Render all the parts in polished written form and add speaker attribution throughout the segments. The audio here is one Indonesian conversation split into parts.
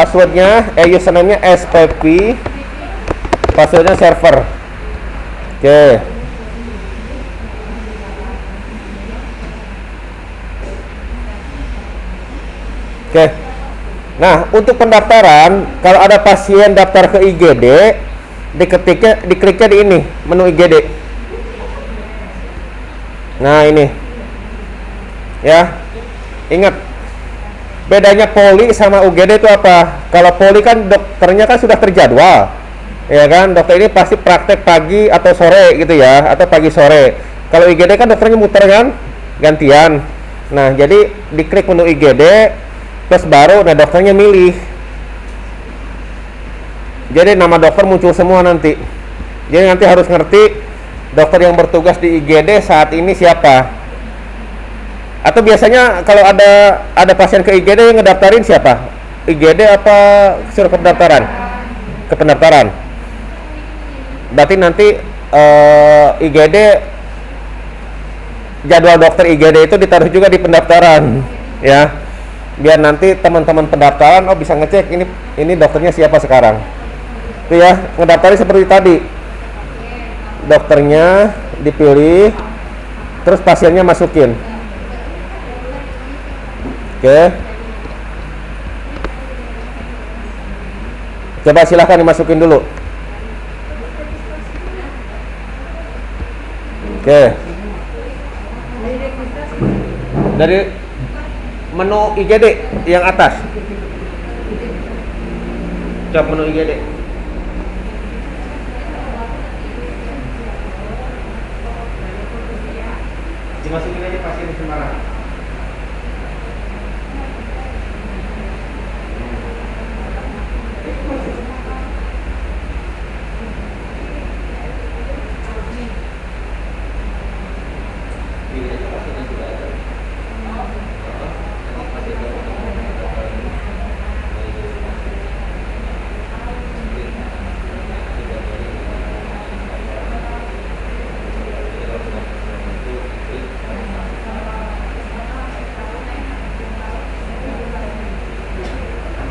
Speaker 1: passwordnya, username-nya SPP, passwordnya server. Oke. Oke. Nah, untuk pendaftaran, kalau ada pasien daftar ke IGD, dikliknya di ini, menu IGD. Nah, ini. Ya. Ingat, bedanya poli sama UGD itu apa? Kalau poli kan dokternya kan sudah terjadwal. Ya kan, dokter ini pasti praktek pagi atau sore gitu ya, atau pagi sore. Kalau IGD kan dokternya muter kan, gantian. Nah, jadi diklik menu IGD, terus baru nah dokternya milih. Jadi nama dokter muncul semua nanti. Jadi nanti harus ngerti dokter yang bertugas di IGD saat ini siapa. Atau biasanya kalau ada pasien ke IGD yang ngedaftarin siapa? IGD apa suruh ke pendaftaran? Ke pendaftaran. Berarti nanti IGD, jadwal dokter IGD itu ditaruh juga di pendaftaran, ya. Biar nanti teman-teman pendaftaran bisa ngecek ini dokternya siapa sekarang. Itu ya, ngedaftarin seperti tadi. Dokternya dipilih, terus pasiennya masukin. Oke. Coba silahkan dimasukin dulu. Oke. Dari menu IGD yang atas. Coba menu IGD. Dimasukin aja pasien sembarang.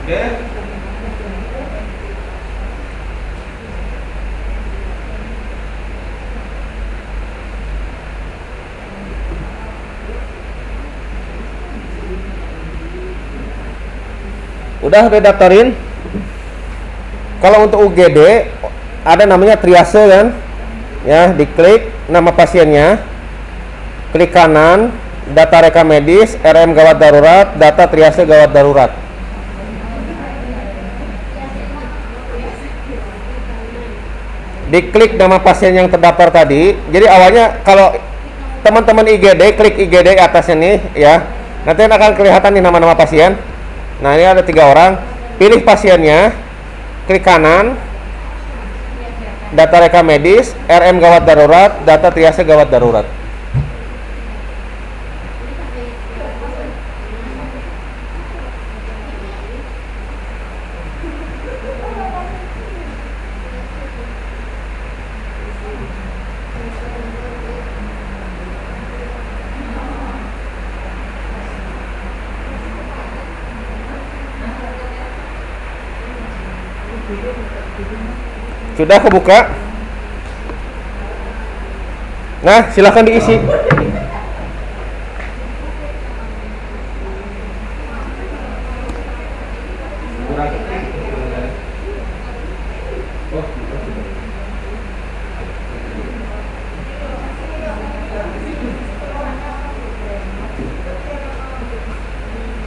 Speaker 1: Oke. Udah daftarin. Kalau untuk UGD ada namanya triase kan? Ya, diklik nama pasiennya. Klik kanan, data rekam medis, RM gawat darurat, data triase gawat darurat. Diklik nama pasien yang terdaftar tadi. Jadi awalnya kalau teman-teman IGD, klik IGD atasnya nih ya. Nanti akan kelihatan nih nama-nama pasien. Nah, ini ada 3 orang. Pilih pasiennya, klik kanan, data rekam medis, RM gawat darurat, data triase gawat darurat. Sudah kebuka? Nah, silahkan diisi.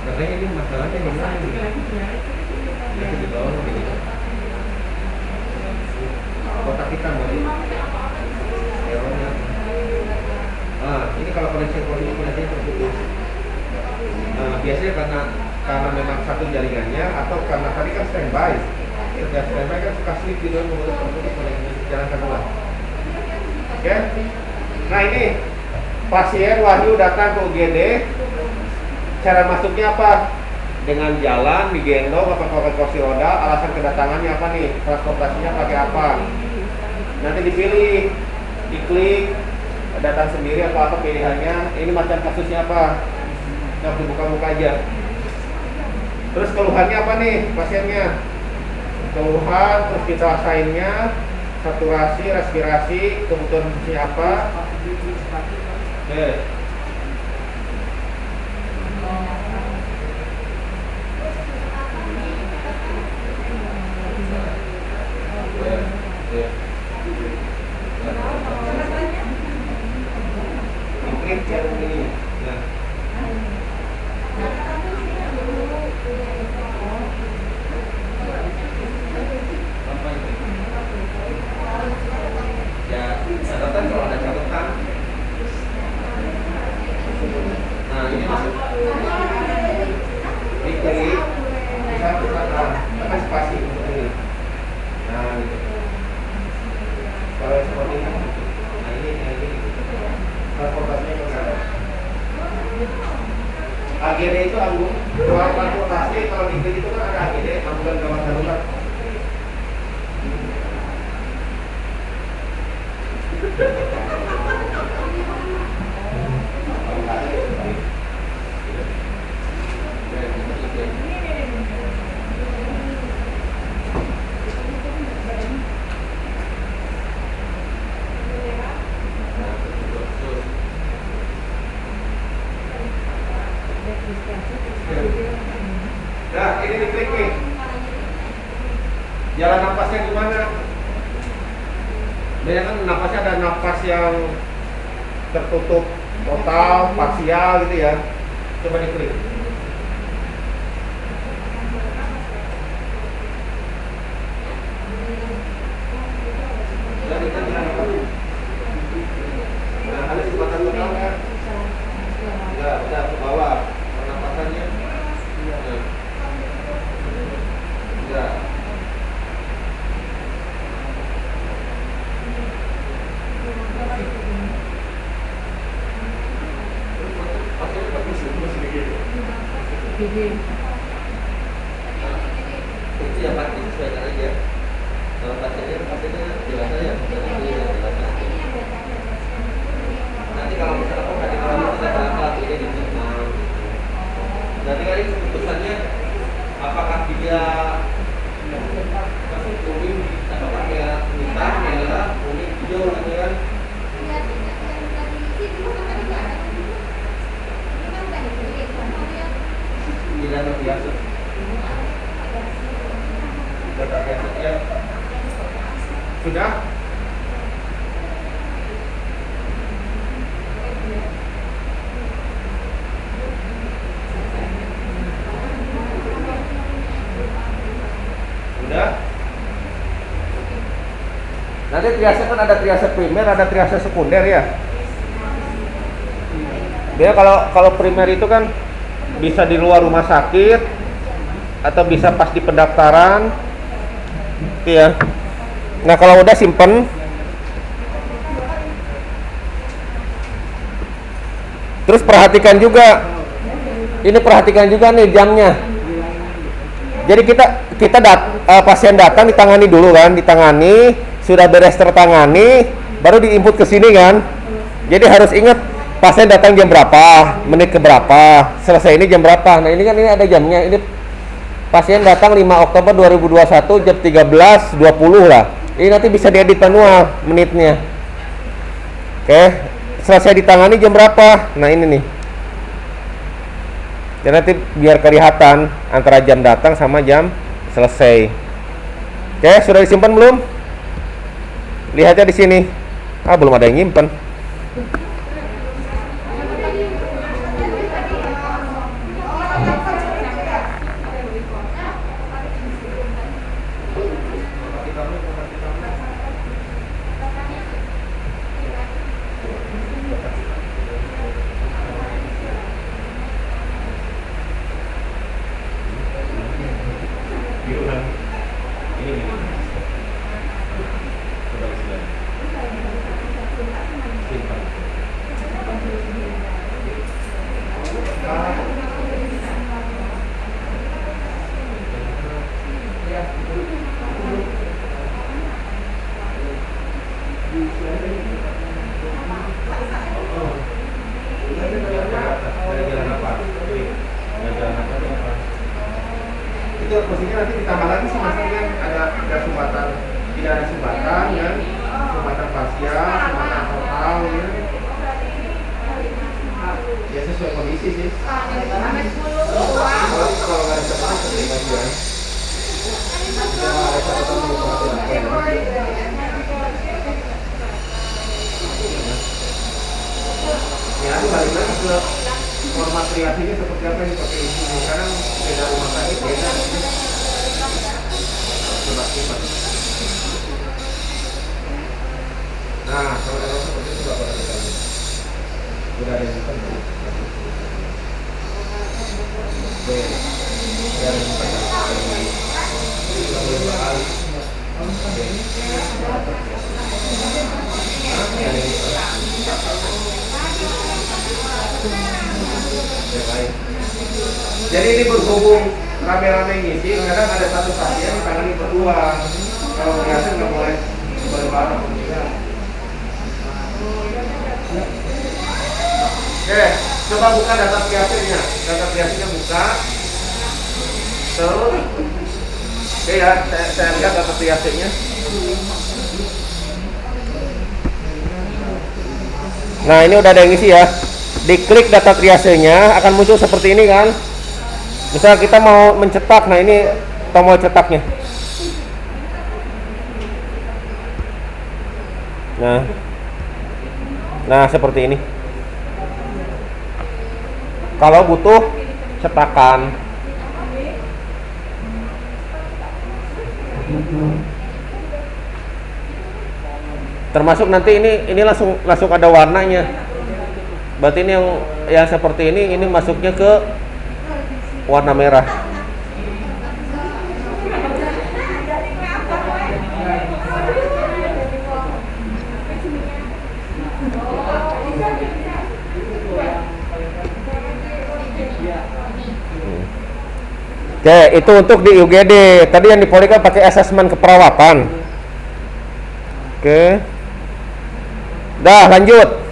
Speaker 1: Katanya ini masalahnya di mana? Di bawah ini. Kotak hitam tadi. Ini kalau koneksi terputus. Biasanya karena memang satu jaringannya atau karena tadi kan standby. Setiap standby kan suka slip gitu terputus jalan kedua. Oke. Nah, ini pasien Wahyu datang ke UGD. Cara masuknya apa? Dengan jalan, digendong, apa pakai kursi roda, alasan kedatangannya apa nih? Transportasinya pakai apa? Nanti dipilih, diklik, datang sendiri atau apa pilihannya. Ini macam kasusnya apa? Kita buka-buka aja. Terus keluhannya apa nih pasiennya? Keluhan, terus kita asainnya, saturasi, respirasi, kebutuhan fungsi apa? Oke. Klik yang ini. Nah. Apa itu? Ya, catatan kalau ada catatan. Nah, ini masuk. Diklik, bisa tekan spasi untuk ini. Nah, gitu. Kalau seperti ini, nah ini. Transportasinya juga ada. AGD itu ruang transportasi, kalau di itu kan ada AGD, ambulan gawat darurat. Nah, ini diklik nih. Jalan napasnya gimana? Biasanya kan napasnya ada napas yang tertutup total, parsial gitu ya. Coba diklik. Dan kita jalan napas. Nah, ada kesempatan total kan? Udah ke bawah. Pernapasannya. Udah. Itu yang pasti disesuaikan aja. Kalau pasiennya jelas aja. Nanti kalau misalnya tadi kalau kita pelan-pelan ini di sana. Nanti kali keputusannya apakah dia masuk kuning, apakah dia hitam, merah, kuning, hijau gitu kan? Tidak terbiasa. Tidak terbiasa ya. Sudah? Udah? Nanti triase kan ada triase primer, ada triase sekunder ya. Dia kalau primer itu kan bisa di luar rumah sakit atau bisa pas di pendaftaran, ya. Nah kalau udah simpen. Terus perhatikan juga nih jamnya. Jadi pasien datang ditangani dulu kan, sudah beres tertangani, baru diinput ke sini kan. Jadi harus ingat pasien datang jam berapa, menit ke berapa, selesai ini jam berapa. Nah ini kan ini ada jamnya. Ini pasien datang 5 Oktober 2021 jam 13.20 lah. Ini nanti bisa diedit manual menitnya. Oke, selesai ditangani jam berapa. Nah ini nih. Dan nanti biar kelihatan antara jam datang sama jam selesai. Oke, sudah disimpan belum? Lihatnya di sini. Belum ada yang nyimpen. lagi sih maksudnya ada sumbatan, tidak ada sumbatan ya, sumbatan parsial, sumbatan total ya. Ya sesuai kondisi sih. Kalau nggak ada catatan seperti itu ya. Kalau ada catatan ya, itu balik lagi ke format kreasinya seperti apa yang dipakai ini. Sekarang beda rumah sakit beda. Nah, kalau error seperti itu nggak boleh lagi. Udah ada yang bukan. Oke, udah ada yang bukan. Nggak boleh dua kali. Oke. Jadi ini berhubung rame-rame ngisi, kadang ada satu pasien ditangani berdua. Kalau biasa nggak boleh bareng-bareng. Oke, coba buka data triasenya. Data triasenya buka. Terus, oke ya, saya lihat data triasenya. Nah, ini udah ada yang isi ya. Diklik data triasenya akan muncul seperti ini kan. Misal kita mau mencetak, nah ini tombol cetaknya. Nah seperti ini. Kalau butuh cetakan, termasuk nanti ini langsung ada warnanya. Berarti ini yang seperti ini masuknya ke warna merah. Oke, itu untuk di UGD. Tadi yang di Poli kan pakai asesmen keperawatan. Oke. Dah, lanjut.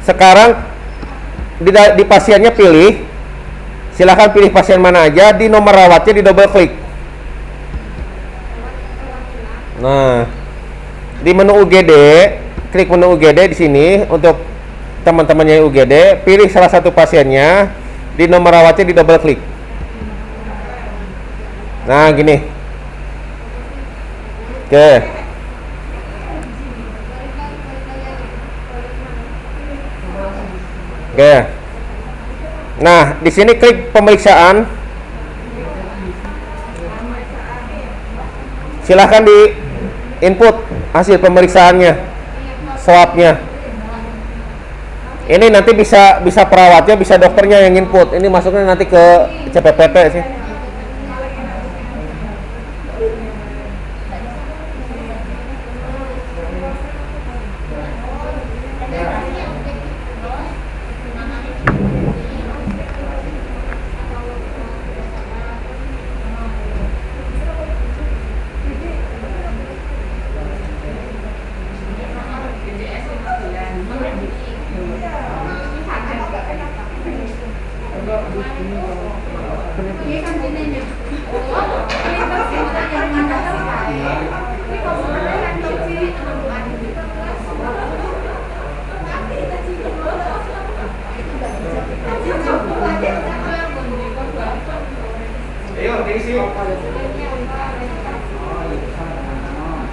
Speaker 1: Sekarang di pasiennya pilih, silahkan pilih pasien mana aja, di nomor rawatnya di double klik. Nah, di menu UGD, klik menu UGD di sini untuk teman-temannya UGD, pilih salah satu pasiennya, di nomor rawatnya di double klik. Nah, gini. Oke. Oke. Nah, di sini klik pemeriksaan. Silahkan di input hasil pemeriksaannya, swabnya. Ini nanti bisa perawatnya, bisa dokternya yang input. Ini masuknya nanti ke CPPT sih.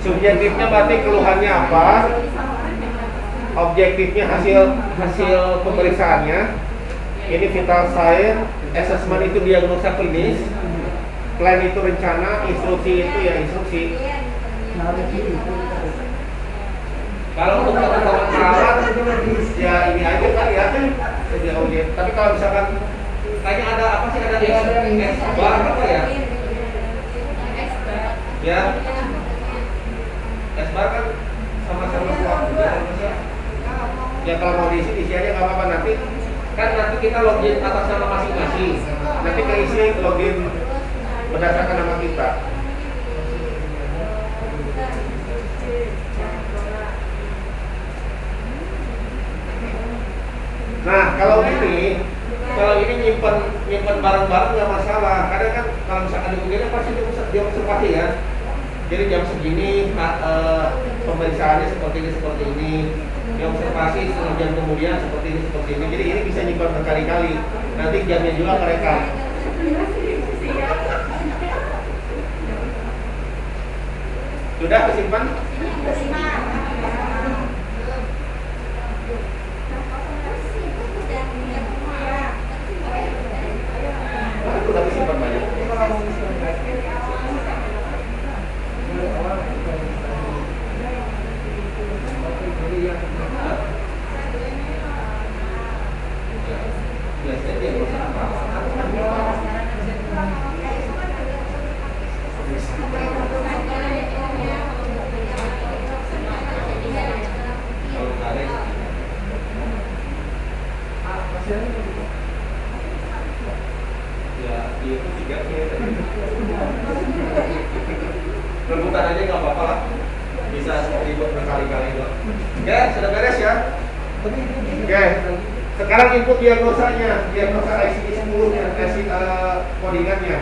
Speaker 1: Subjektifnya berarti keluhannya apa, objektifnya hasil pemeriksaannya. Ini vital sign, assessment itu diagnosa klinis, plan itu rencana, instruksi itu ya instruksi. Kalau untuk pengetahuan perawat ya ini aja kan ya, dia audit. Tapi kalau misalkan kayaknya ada apa sih, ada S-bar apa ya? Ya, S-bar kan sama-sama swab juga. Ya kalau mau diisi aja nggak apa-apa, nanti kita login atas nama masing-masing. Nanti keisi login berdasarkan nama kita. Nah, kalau ini Kalau ini nyimpen barang-barang nggak masalah. Kadang kan kalau misalkan di UGD pasti dia observasi kan. Jadi jam segini pemeriksaannya seperti ini. Dia observasi setengah jam kemudian seperti ini. Jadi ini bisa nyimpan berkali-kali. Nanti jamnya juga mereka. Sudah kesimpan? Udah kesimpan banyak. Rebutan aja nggak apa-apa lah, bisa ribut berkali-kali loh. Oke, sudah beres ya. Oke, sekarang input diagnosanya, diagnosa ICD 10 nya, codingannya.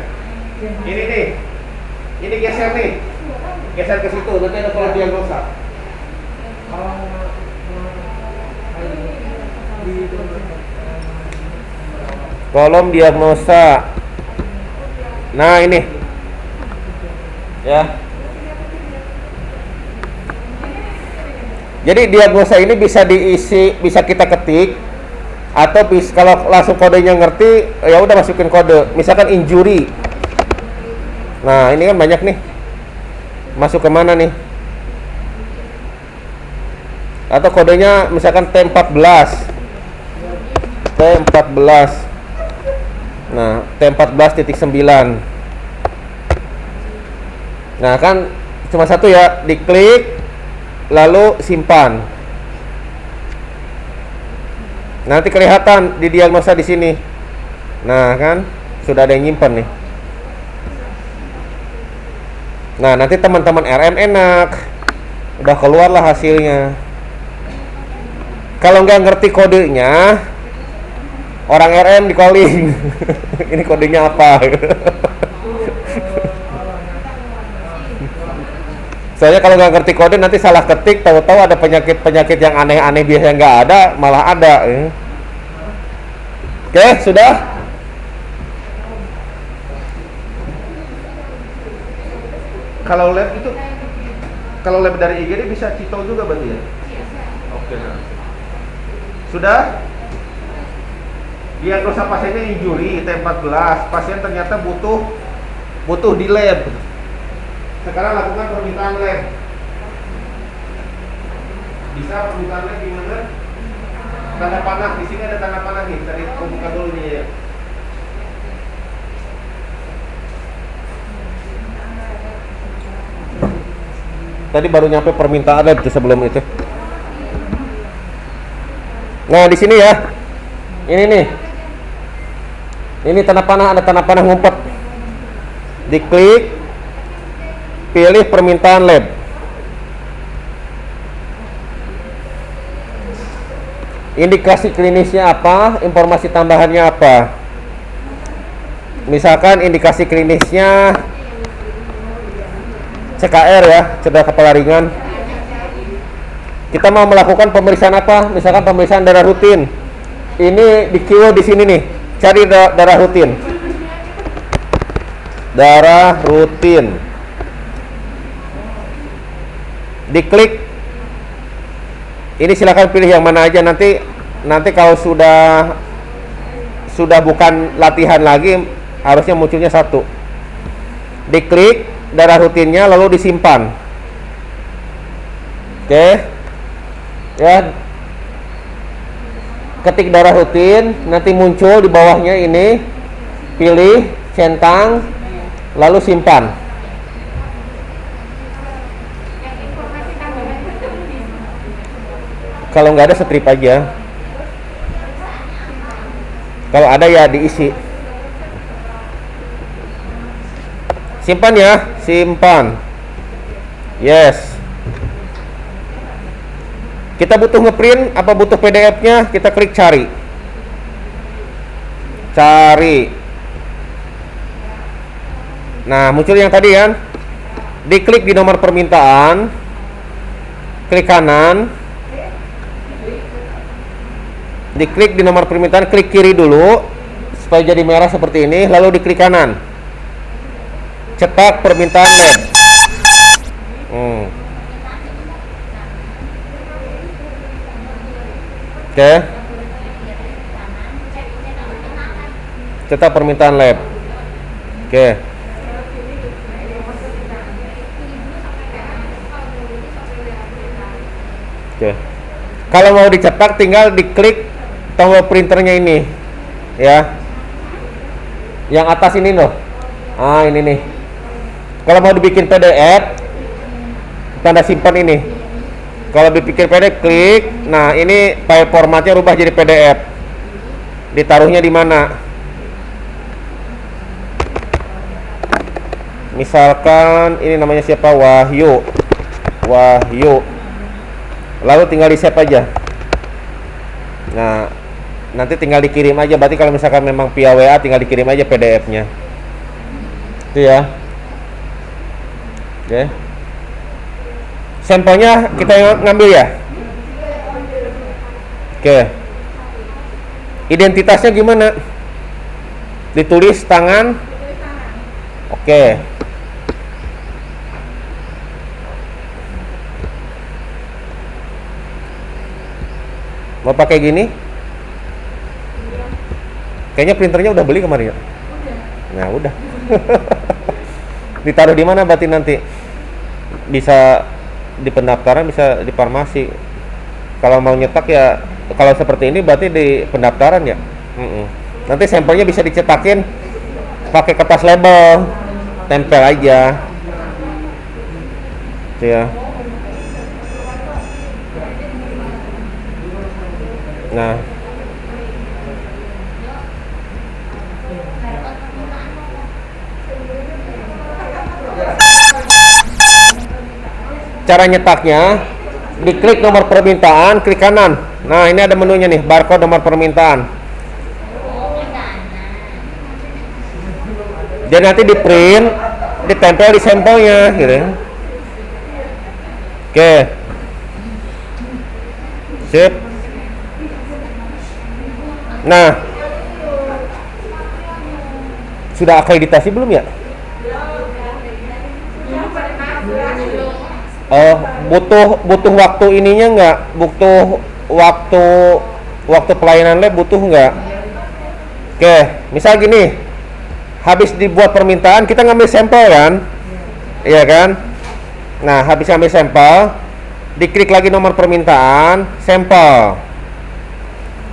Speaker 1: Ini nih, ini geser nih, geser ke situ, nanti ada kolom diagnosa. Kolom diagnosa. Nah ini, ya. Jadi diagnosa ini bisa diisi, bisa kita ketik, atau kalau langsung kodenya ngerti, ya udah masukin kode. Misalkan injury. Nah ini kan banyak nih. Masuk ke mana nih? Atau kodenya misalkan T14. Nah T14.9. Nah kan cuma satu ya, diklik lalu simpan. Nanti kelihatan di diagnosa di sini. Nah kan sudah ada yang nyimpan nih. Nah nanti teman-teman RM enak, udah keluarlah hasilnya. Kalau nggak ngerti kodenya, orang RM di calling. Ini kodenya apa? Soalnya kalau nggak ngerti kode nanti salah ketik, tahu-tahu ada penyakit yang aneh-aneh biasanya nggak ada, malah ada. Oke, sudah? Kalau lab dari IGD bisa Cito juga berarti ya? Oke. Sudah? Diagnosa pasiennya injury T14, pasien ternyata butuh di lab. Sekarang lakukan permintaan lab. Bisa permintaan lab gimana? Tanda panah, di sini ada tanda panah nih. Tadi aku buka dulu nih ya. Tadi baru nyampe permintaan lab sebelum itu. Nah di sini ya, ini nih. Ini tanda panah, ada tanda panah ngumpet. Diklik, pilih permintaan lab. Indikasi klinisnya apa? Informasi tambahannya apa? Misalkan indikasi klinisnya CKR ya, cedera kepala ringan. Kita mau melakukan pemeriksaan apa? Misalkan pemeriksaan darah rutin. Ini di keyword di sini nih. Cari darah rutin. Darah rutin. Diklik. Ini silakan pilih yang mana aja, nanti kalau sudah bukan latihan lagi harusnya munculnya satu. Diklik darah rutinnya lalu disimpan. Oke. Ya. Ketik darah rutin, nanti muncul di bawahnya ini. Pilih, centang, lalu simpan. Kalau nggak ada strip aja. Kalau ada ya diisi. Simpan ya, simpan. Yes. Kita butuh ngeprint apa butuh PDF-nya? Kita klik cari. cari. Nah, muncul yang tadi kan. Diklik di nomor permintaan, klik kanan, diklik di nomor permintaan, klik kiri dulu supaya jadi merah seperti ini, lalu diklik kanan, cetak permintaan lab. Oke. Cetak permintaan lab. Oke. Oke. Kalau mau dicetak tinggal diklik tombol printernya ini, ya. Yang atas ini loh. Ah, ini nih. Kalau mau dibikin PDF, tanda simpan ini. Kalau dibikin PDF, klik. Nah, ini file formatnya rubah jadi PDF. Ditaruhnya di mana? Misalkan ini namanya siapa? Wahyu. Lalu tinggal di save aja. Nah, nanti tinggal dikirim aja. Berarti kalau misalkan memang via WA tinggal dikirim aja PDF-nya. Itu ya. Oke. Sampelnya kita ngambil ya. Oke. Identitasnya gimana? Ditulis tangan. Oke. Mau pakai gini? Kayaknya printernya udah beli kemarin ya? Nah, udah. Ditaruh di mana berarti nanti? Bisa di pendaftaran, bisa di farmasi. Kalau mau nyetak ya, kalau seperti ini berarti di pendaftaran ya. Nanti sampelnya bisa dicetakin pakai kertas label, tempel aja. Itu ya. Nah, cara nyetaknya, diklik nomor permintaan, klik kanan. Nah, ini ada menunya nih, barcode nomor permintaan. Dan nanti di print, ditempel di sampelnya, gitu. Oke. Sip. Nah, sudah akreditasi belum ya? Oh, butuh waktu ininya nggak? Butuh waktu pelayanan lab butuh nggak? Oke, misal gini, habis dibuat permintaan kita ngambil sampel kan, iya kan? Nah, habis ngambil sampel, diklik lagi nomor permintaan, sampel.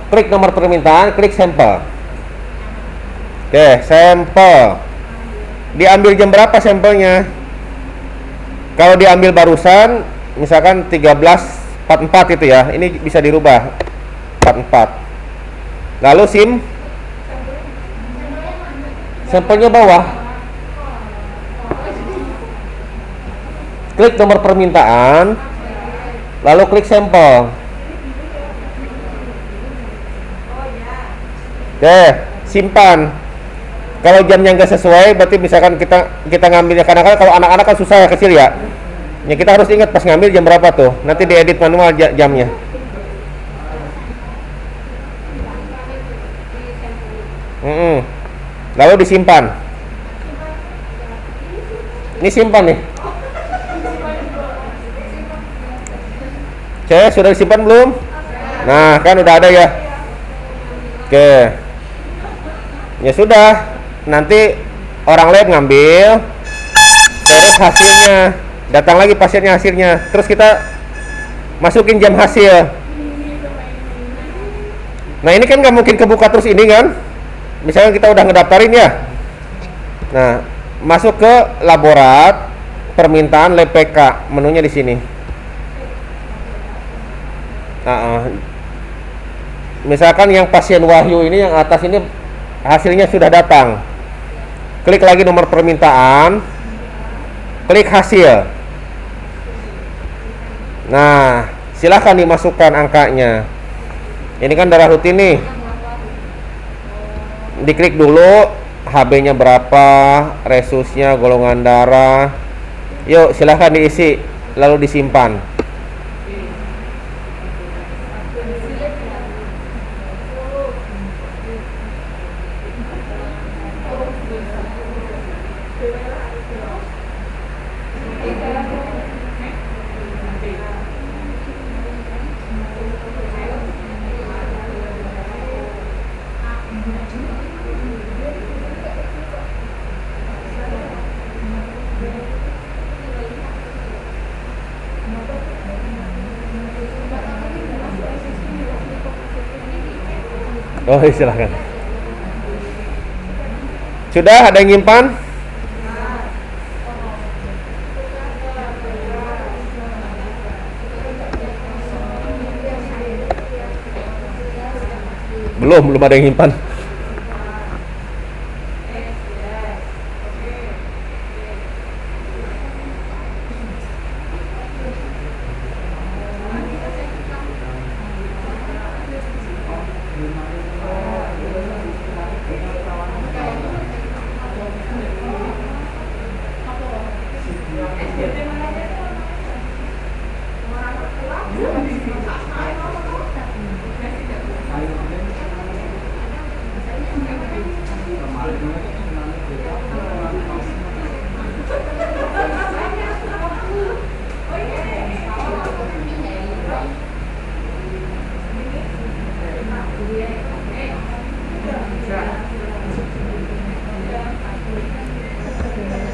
Speaker 1: Klik nomor permintaan, klik sampel. Oke, sampel. Diambil jam berapa sampelnya? Kalau diambil barusan, misalkan 13.44 itu ya, ini bisa dirubah 44. Lalu sampelnya bawah. Klik nomor permintaan, lalu klik sampel. Oke, simpan. Kalau jamnya nggak sesuai, berarti misalkan kita ngambilnya, kadang-kadang kalau anak-anak kan susah ya, kecil ya. Ya kita harus ingat pas ngambil jam berapa tuh. Nanti diedit manual jamnya. Lalu disimpan. Ini simpan nih. Oke, sudah disimpan belum? Nah, kan udah ada ya. Oke. Ya sudah, nanti orang lab ngambil, beres hasilnya, datang lagi pasiennya hasilnya, terus kita masukin jam hasil. Nah, ini kan nggak mungkin kebuka terus ini kan, misalnya kita udah ngedaftarin ya. Nah, masuk ke laborat, permintaan lab PK, menunya di sini. Misalkan yang pasien Wahyu ini yang atas ini hasilnya sudah datang. Klik lagi nomor permintaan, klik hasil. Nah, silahkan dimasukkan angkanya. Ini kan darah rutin nih.
Speaker 2: Diklik dulu HB-nya berapa, resusnya, golongan darah. Yuk, silahkan diisi, lalu disimpan. Oh, silahkan. Sudah ada yang nyimpan? Belum ada yang nyimpan.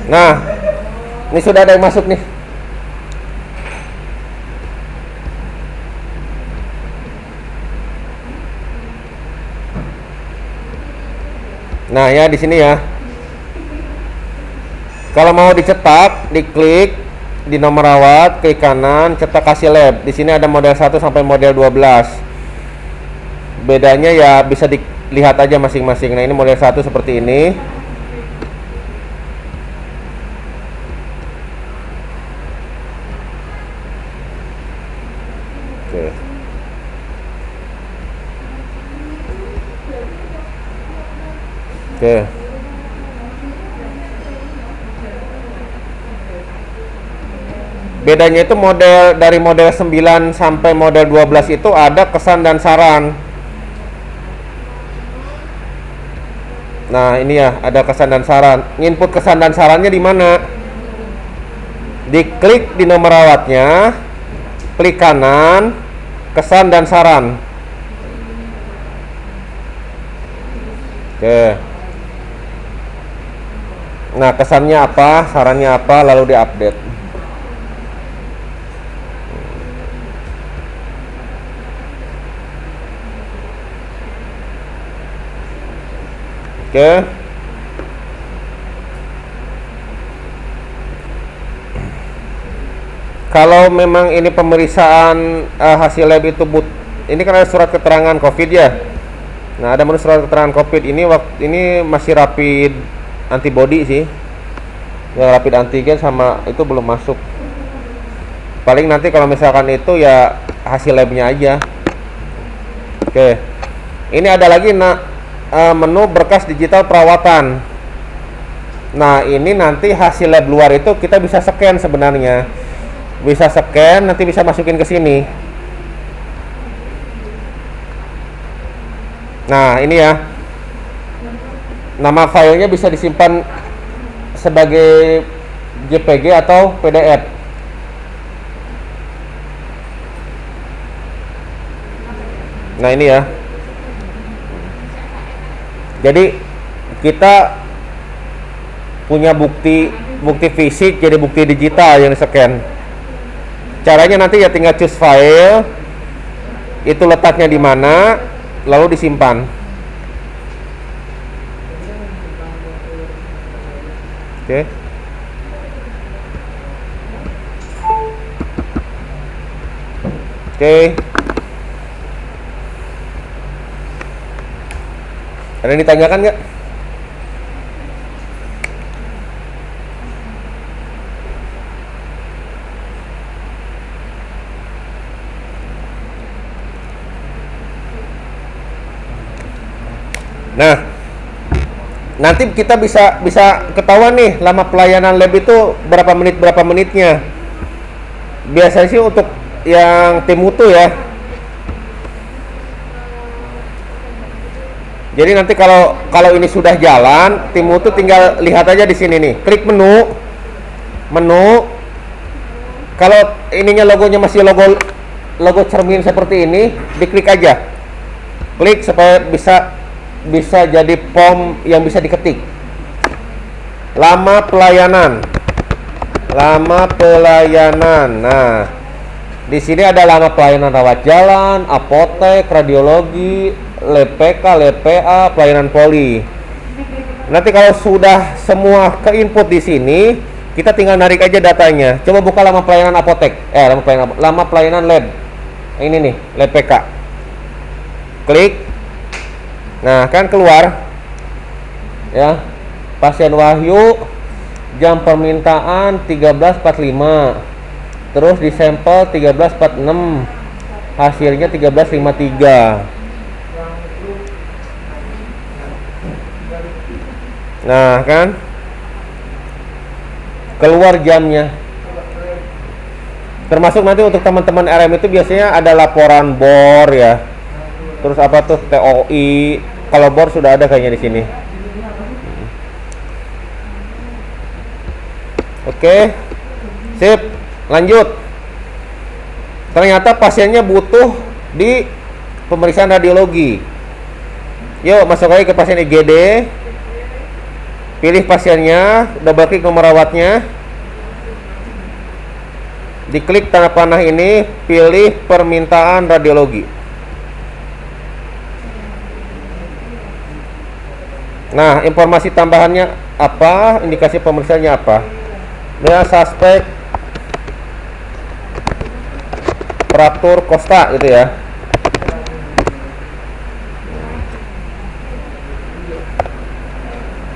Speaker 2: Nah, ini sudah ada yang masuk nih. Nah, ya di sini ya. Kalau mau dicetak, diklik di nomor rawat, klik kanan, cetak hasil lab. Di sini ada model 1 sampai model 12. Bedanya ya bisa dilihat aja masing-masing. Nah, ini model 1 seperti ini. Oke. Oke. Bedanya itu model dari model 9 sampai model 12 itu ada kesan dan saran. Nah, ini ya, ada kesan dan saran. Input kesan dan sarannya di mana? Diklik di nomor rawatnya, klik kanan, kesan dan saran. Oke. Nah, kesannya apa, sarannya apa, lalu diupdate. Oke. Kalau memang ini pemeriksaan hasil lab itu ini kan ada surat keterangan COVID ya. Nah, ada menu surat keterangan COVID ini masih rapid antibody sih. Yang rapid antigen sama itu belum masuk. Paling nanti kalau misalkan itu ya hasil labnya aja. Oke. Ini ada lagi menu berkas digital perawatan. Nah, ini nanti hasil lab luar itu kita bisa scan sebenarnya. Bisa scan, nanti bisa masukin ke sini. Nah, ini ya. Nama filenya bisa disimpan sebagai JPG atau PDF. Nah, ini ya. Jadi kita punya bukti fisik jadi bukti digital yang di-scan. Caranya nanti ya tinggal choose file, itu letaknya di mana, lalu disimpan. Oke. Oke. Ada yang ditanyakan nggak? Nah, nanti kita bisa ketahuan nih lama pelayanan lab itu berapa menitnya. Biasanya sih untuk yang tim mutu ya. Jadi nanti kalau ini sudah jalan, tim mutu tinggal lihat aja di sini nih, klik menu. Kalau ininya logonya masih logo cermin seperti ini, diklik aja. Klik supaya bisa jadi form yang bisa diketik. Lama pelayanan. Nah, di sini ada lama pelayanan rawat jalan, apotek, radiologi, lab PK, lab PA, pelayanan poli. Nanti kalau sudah semua ke input di sini, kita tinggal narik aja datanya. Coba buka lama pelayanan apotek. Lama pelayanan lab. Ini nih, lab PK. Klik. Nah, kan keluar. Ya. Pasien Wahyu jam permintaan 13.45. Terus di sampel 13.46. Hasilnya 13.53. Nah, kan? Keluar jamnya. Termasuk nanti untuk teman-teman RM itu biasanya ada laporan bor ya. Terus apa tuh TOI. Kalau bor sudah ada kayaknya di sini. Oke. Sip. Lanjut. Ternyata pasiennya butuh di pemeriksaan radiologi. Yuk masuk lagi ke pasien IGD. Pilih pasiennya, double klik nomor rawatnya. Diklik tanda panah ini, pilih permintaan radiologi. Nah, informasi tambahannya apa? Indikasi pemeriksaannya apa? Dia suspek fraktur kosta gitu ya.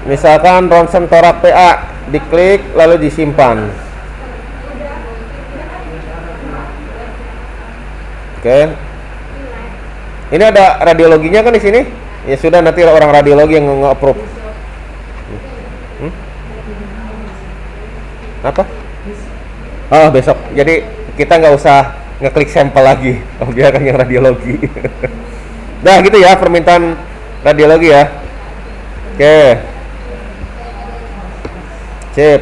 Speaker 2: Misalkan ronsen torak PA, diklik lalu disimpan. Oke. Ini ada radiologinya kan di sini? Ya sudah, nanti orang radiologi yang nge-approve. Apa? Oh, besok. Jadi kita nggak usah ngeklik sampel lagi. Oh, biarkan yang radiologi. Nah, gitu ya permintaan radiologi ya. Oke. Sip.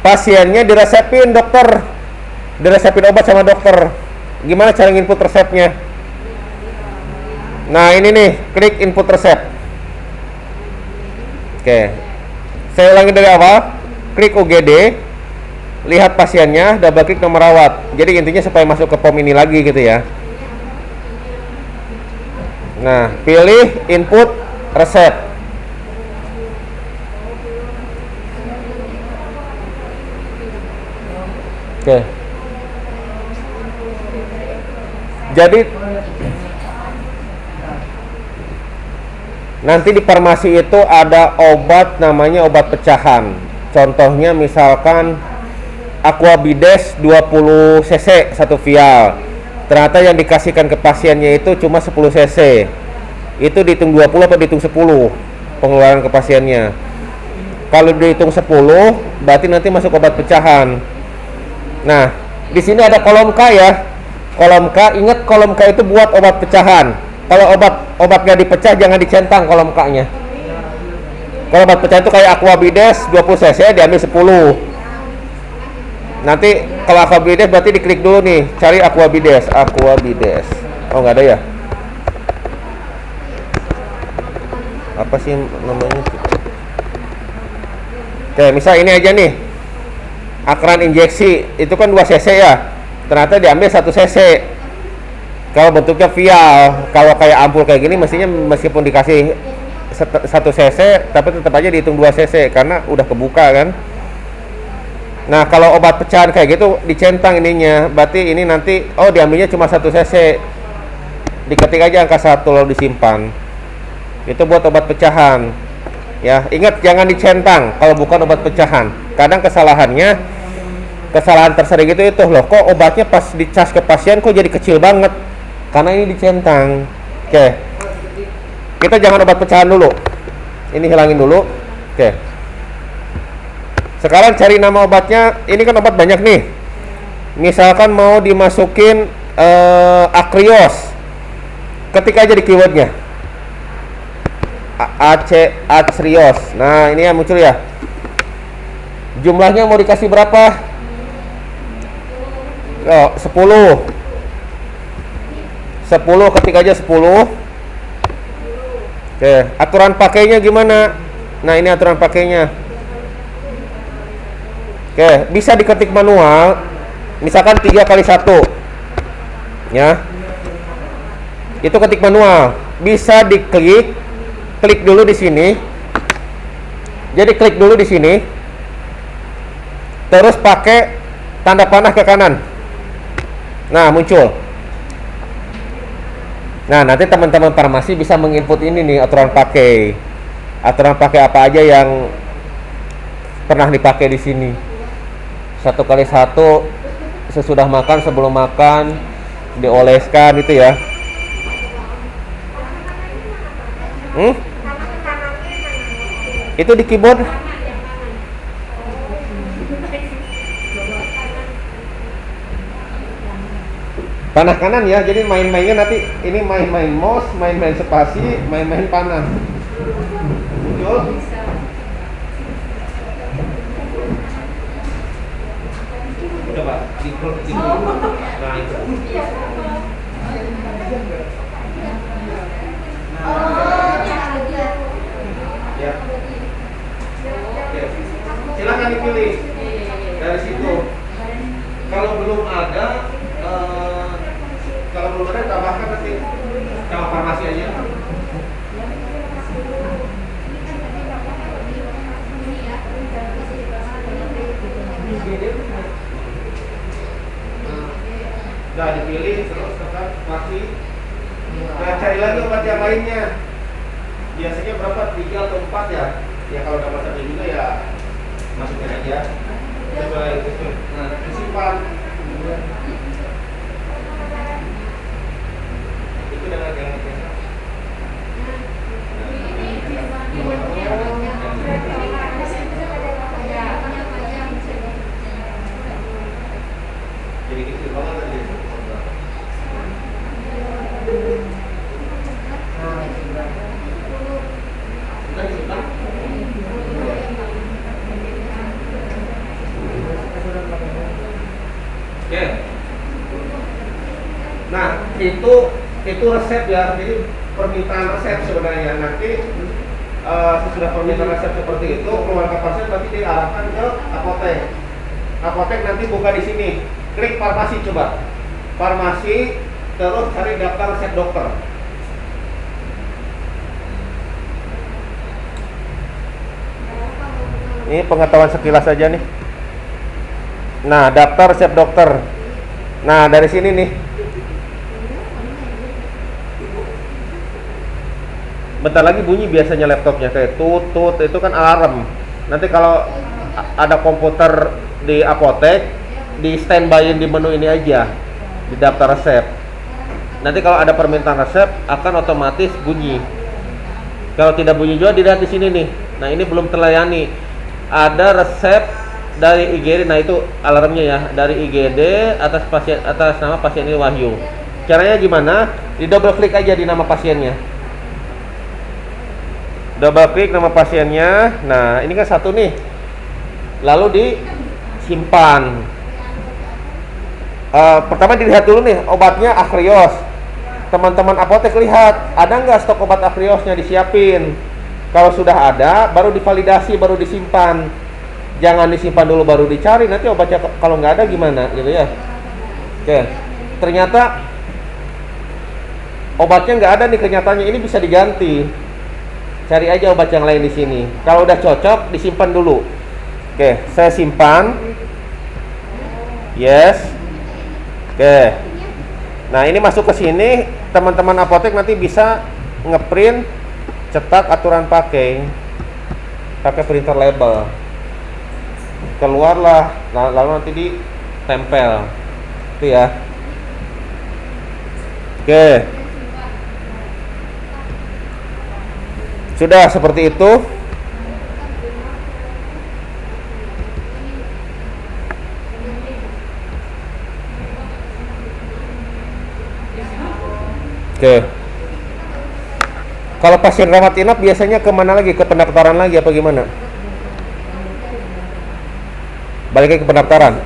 Speaker 2: Pasiennya diresepin dokter. Diresepin obat sama dokter. Gimana cara input resepnya? Nah, ini nih, klik input resep. Oke. Saya ulangi dari awal. Klik UGD. Lihat pasiennya, double klik nomor rawat. Jadi intinya supaya masuk ke form ini lagi gitu ya. Nah, pilih input resep. Oke. Jadi nanti di farmasi itu ada obat namanya obat pecahan. Contohnya misalkan Aquabides 20 cc 1 vial. Ternyata yang dikasihkan ke pasiennya itu cuma 10 cc. Itu dihitung 20 atau dihitung 10 pengeluaran ke pasiennya. Kalau dihitung 10 berarti nanti masuk obat pecahan. Nah, di sini ada kolom K ya. Kolom K, ingat kolom K itu buat obat pecahan. Kalau obatnya dipecah jangan dicentang kolom K-nya. Kalau obat pecah itu kayak Aquabides 20 cc diambil 10. Nanti kalau Aquabides berarti diklik dulu nih, cari Aquabides. Oh, nggak ada ya? Apa sih namanya? Oke, misal ini aja nih. Akran injeksi itu kan 2 cc ya. Ternyata diambil 1 cc. Kalau bentuknya vial, kalau kayak ampul kayak gini mestinya meskipun dikasih 1 cc tapi tetap aja dihitung 2 cc karena udah kebuka kan. Nah, kalau obat pecahan kayak gitu dicentang ininya, berarti ini nanti diambilnya cuma 1 cc. Diketik aja angka 1 lalu disimpan. Itu buat obat pecahan. Ya, ingat jangan dicentang kalau bukan obat pecahan. Kadang kesalahan tersering itu loh, kok obatnya pas dicas ke pasien kok jadi kecil banget karena ini dicentang. Oke. Kita jangan obat pecahan dulu. Ini hilangin dulu. Oke. Sekarang cari nama obatnya. Ini kan obat banyak nih. Misalkan mau dimasukin Akrios. Ketik aja di keywordnya. Akrios. Nah, ini yang muncul ya. Jumlahnya mau dikasih berapa? Oh, 10. 10, ketik aja 10. Oke, aturan pakainya gimana? Nah, ini aturan pakainya. Oke, bisa diketik manual. Misalkan 3 kali 1. Ya. Itu ketik manual. Bisa diklik. Klik dulu di sini. Jadi klik dulu di sini. Terus pakai tanda panah ke kanan. Nah, muncul. Nah, nanti teman-teman farmasi bisa menginput ini nih, aturan pakai. Aturan pakai apa aja yang pernah dipakai di sini. 1 kali 1 sesudah makan, sebelum makan, dioleskan gitu ya. Itu di keyboard. Panah kanan ya, jadi main-mainnya nanti ini main-main mouse, main-main spasi, main-main panah. Muncul. Coba di nah itu. Ya. Oke. Silakan dipilih dari situ. Kalau belum ada tambahkan nanti sama farmasi aja. Nah, dipilih terus tekan masih. Nah, cari lagi obat yang lainnya. Biasanya berapa? 3 atau 4 ya? Ya kalau dapat 1 juga ya masukin aja. Coba itu. Nah, disimpan. Itu dengan yang jadi kecil banget tadi. Oke. Nah, itu resep ya. Jadi permintaan resep sebenarnya nanti sesudah permintaan resep seperti itu keluarga pasien nanti diarahkan ke apotek. Apotek nanti buka di sini. Klik farmasi coba. Farmasi terus cari daftar resep dokter. Ini pengetahuan sekilas saja nih. Nah, daftar resep dokter. Nah, dari sini nih. Bentar lagi bunyi biasanya laptopnya kayak tut itu kan alarm. Nanti kalau ada komputer di apotek, di standby di menu ini aja, di daftar resep. Nanti kalau ada permintaan resep akan otomatis bunyi. Kalau tidak bunyi juga dilihat di sini nih. Nah, ini belum terlayani. Ada resep dari IGD, nah itu alarmnya ya, dari IGD atas nama pasien ini Wahyu. Caranya gimana? Di double klik aja di nama pasiennya. Double klik nama pasiennya. Nah, ini kan satu nih. Lalu disimpan. Pertama dilihat dulu nih obatnya Akrios. Teman-teman apotek lihat, ada nggak stok obat Akriosnya disiapin. Kalau sudah ada, baru divalidasi, baru disimpan. Jangan disimpan dulu baru dicari, nanti obatnya kalau nggak ada gimana gitu ya. Oke, ternyata obatnya nggak ada nih kenyataannya, ini bisa diganti. Cari aja obat yang lain di sini. Kalau udah cocok, disimpan dulu. Oke, saya simpan. Yes. Oke. Nah, ini masuk ke sini, teman-teman apotek nanti bisa ngeprint, cetak aturan pakai printer label. Keluarlah, lalu nanti ditempel. Itu ya. Oke. Sudah seperti itu. Oke. Kalau pasien rawat inap biasanya kemana lagi? Ke pendaftaran lagi apa gimana? Balik lagi ke pendaftaran.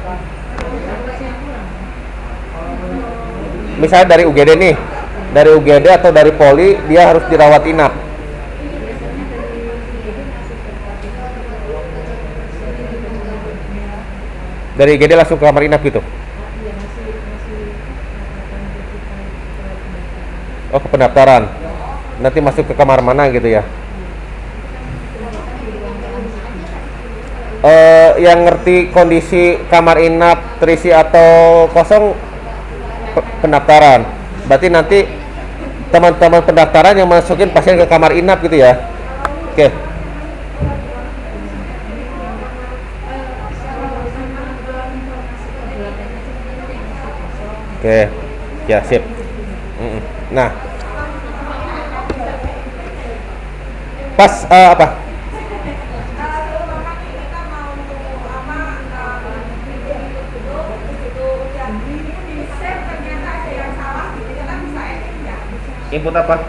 Speaker 2: Misalnya dari UGD nih, dari UGD atau dari Poli dia harus dirawat inap. Dari UGD langsung ke kamar inap gitu. Oh, ke pendaftaran. Nanti masuk ke kamar mana gitu ya? Yang ngerti kondisi kamar inap terisi atau kosong pendaftaran. Berarti nanti teman-teman pendaftaran yang masukin pasien ke kamar inap gitu ya. Oke. Oke. Ya, sip. Nah. Pas apa? Input apa?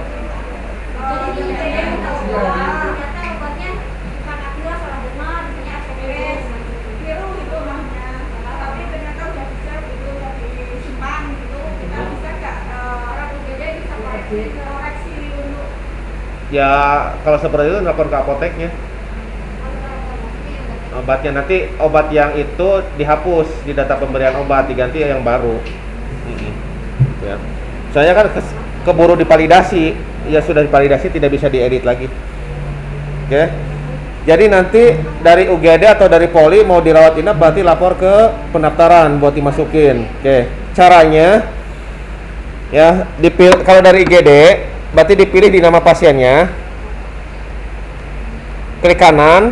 Speaker 2: Ya kalau seperti itu nelfon ke apoteknya. Obatnya nanti obat yang itu dihapus di data pemberian obat, diganti yang baru. Ya. Soalnya kan keburu divalidasi, ya sudah divalidasi tidak bisa diedit lagi. Oke. Jadi nanti dari UGD atau dari Poli mau dirawat inap berarti lapor ke pendaftaran buat dimasukin. Oke. Caranya ya dipilih, kalau dari IGD berarti dipilih di nama pasiennya, klik kanan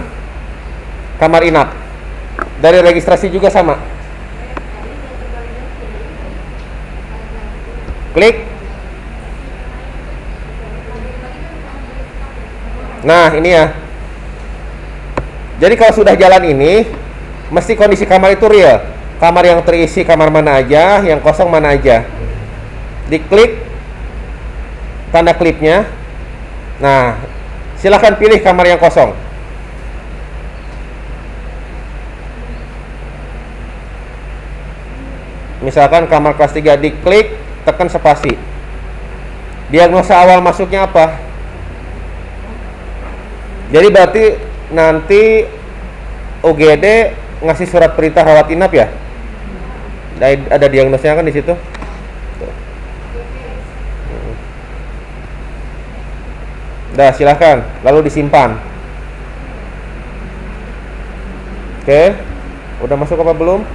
Speaker 2: kamar inap. Dari registrasi juga sama, klik. Nah ini ya, jadi kalau sudah jalan ini mesti kondisi kamar itu real. Kamar yang terisi kamar mana aja, yang kosong mana aja, diklik tanda klipnya. Nah, silahkan pilih kamar yang kosong. Misalkan kamar kelas 3, diklik, tekan spasi. Diagnosa awal masuknya apa? Jadi berarti nanti UGD ngasih surat perintah rawat inap ya? Ada diagnosanya kan di situ. Dah, silahkan, lalu disimpan. Oke, udah masuk apa belum?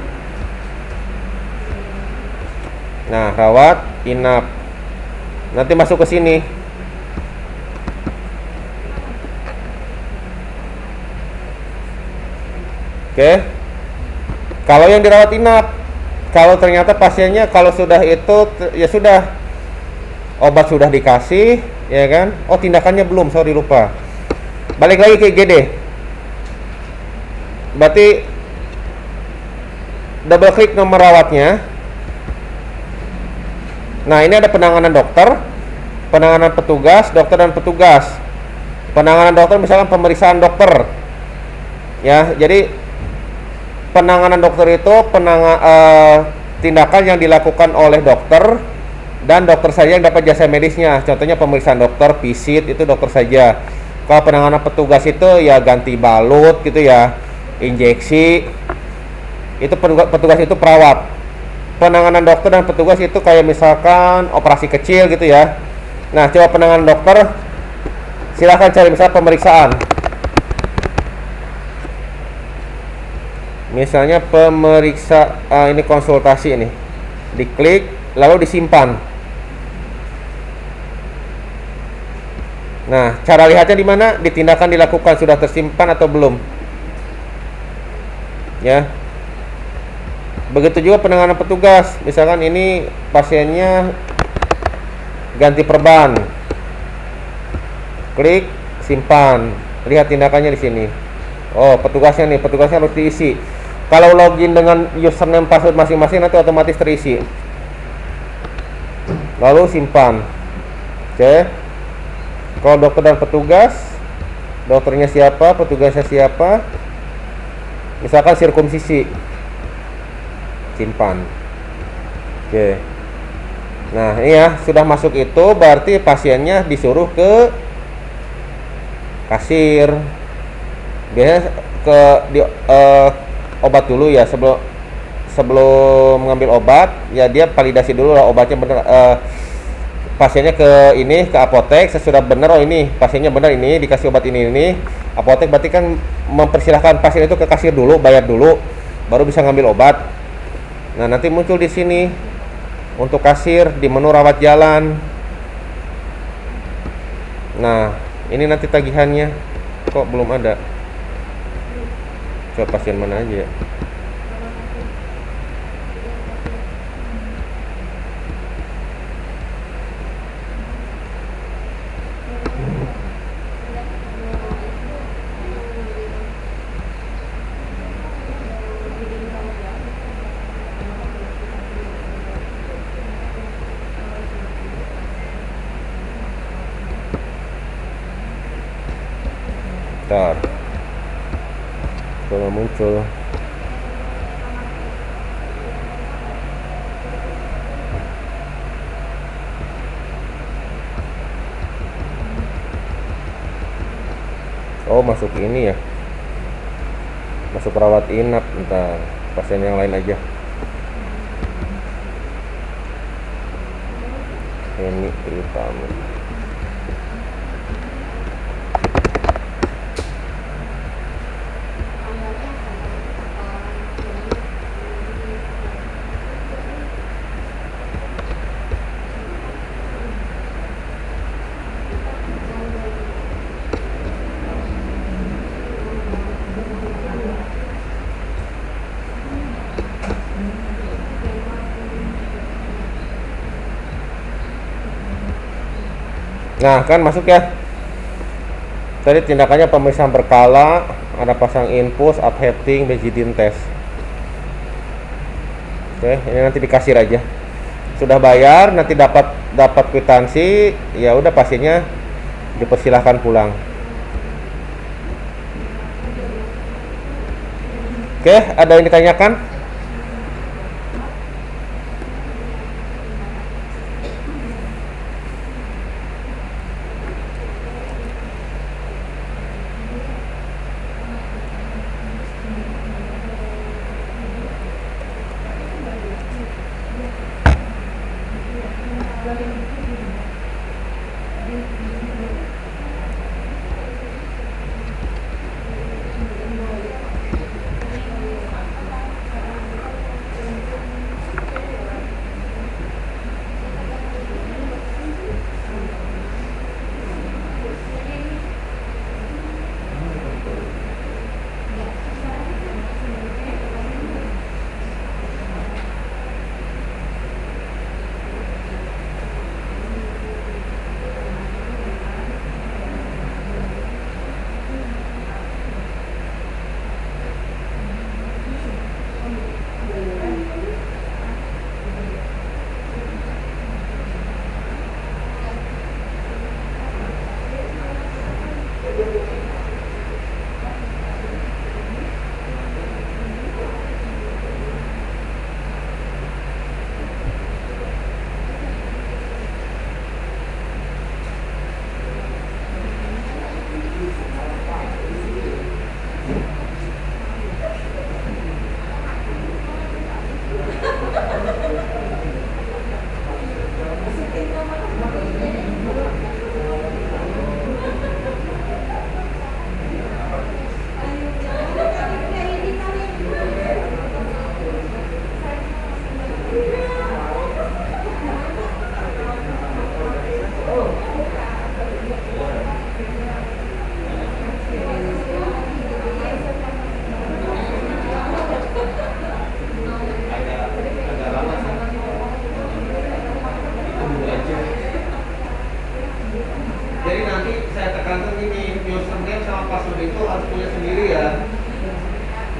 Speaker 2: Nah, rawat inap. Nanti masuk ke sini. Oke. Kalau yang dirawat inap, kalau ternyata pasiennya kalau sudah itu ya sudah, obat sudah dikasih, ya kan? Oh, tindakannya belum, sorry lupa. Balik lagi ke IGD. Berarti double klik nomor rawatnya. Nah, ini ada penanganan dokter, penanganan petugas, dokter dan petugas. Penanganan dokter misalkan pemeriksaan dokter. Ya, jadi penanganan dokter itu tindakan yang dilakukan oleh dokter dan dokter saja yang dapat jasa medisnya. Contohnya pemeriksaan dokter, visit itu dokter saja. Kalau penanganan petugas itu ya ganti balut gitu ya, injeksi. Itu petugas itu perawat. Penanganan dokter dan petugas itu kayak misalkan operasi kecil gitu ya. Nah, coba penanganan dokter, silahkan cari misalnya pemeriksaan. Misalnya ini konsultasi ini, diklik lalu disimpan. Nah, cara lihatnya di mana? Di tindakan dilakukan sudah tersimpan atau belum? Ya. Begitu juga penanganan petugas. Misalkan ini pasiennya ganti perban. Klik, simpan. Lihat tindakannya di sini. Oh, petugasnya nih, petugasnya harus diisi. Kalau login dengan username password masing-masing nanti otomatis terisi. Lalu simpan. Oke. Kalau dokter dan petugas, dokternya siapa, petugasnya siapa? Misalkan sirkumsisi, simpan. Oke. Nah, ini ya, sudah masuk itu berarti pasiennya disuruh ke kasir. Biasanya ke obat dulu ya, sebelum mengambil obat ya dia validasi dulu lah obatnya bener, pasiennya ke ini ke apotek, sesudah bener, oh ini pasiennya bener, ini dikasih obat ini, apotek berarti kan mempersilahkan pasien itu ke kasir dulu, bayar dulu baru bisa ngambil obat. Nah, nanti muncul di sini untuk kasir di menu rawat jalan. Nah, ini nanti tagihannya kok belum ada. Coba pasien mana aja ya. Bentar, kalau muncul oh masuk ini ya, masuk rawat inap. Bentar, pasien yang lain aja. Ini terutama nah kan masuk ya. Tadi tindakannya pemeriksaan berkala, ada pasang infus, upheating, Bejidin test. Oke, ini nanti di kasir aja. Sudah bayar, nanti dapat kwitansi, ya udah pasiennya dipersilahkan pulang. Oke, ada yang ditanyakan?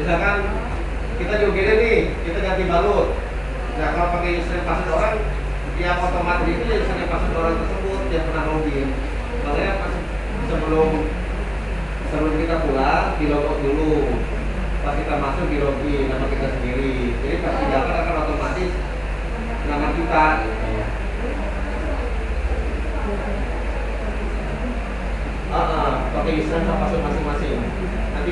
Speaker 1: misalkan kita di UGD nih, kita ganti balut. Nah kalau pakai username password orang, yang otomatis itu ya username password orang tersebut. jangan pernah login. Makanya sebelum sebelum kita pulang di logout dulu. Pas kita masuk di login nama kita sendiri. Jadi pas tindakan akan otomatis nama kita. Pakai username sama password masing-masing. Nanti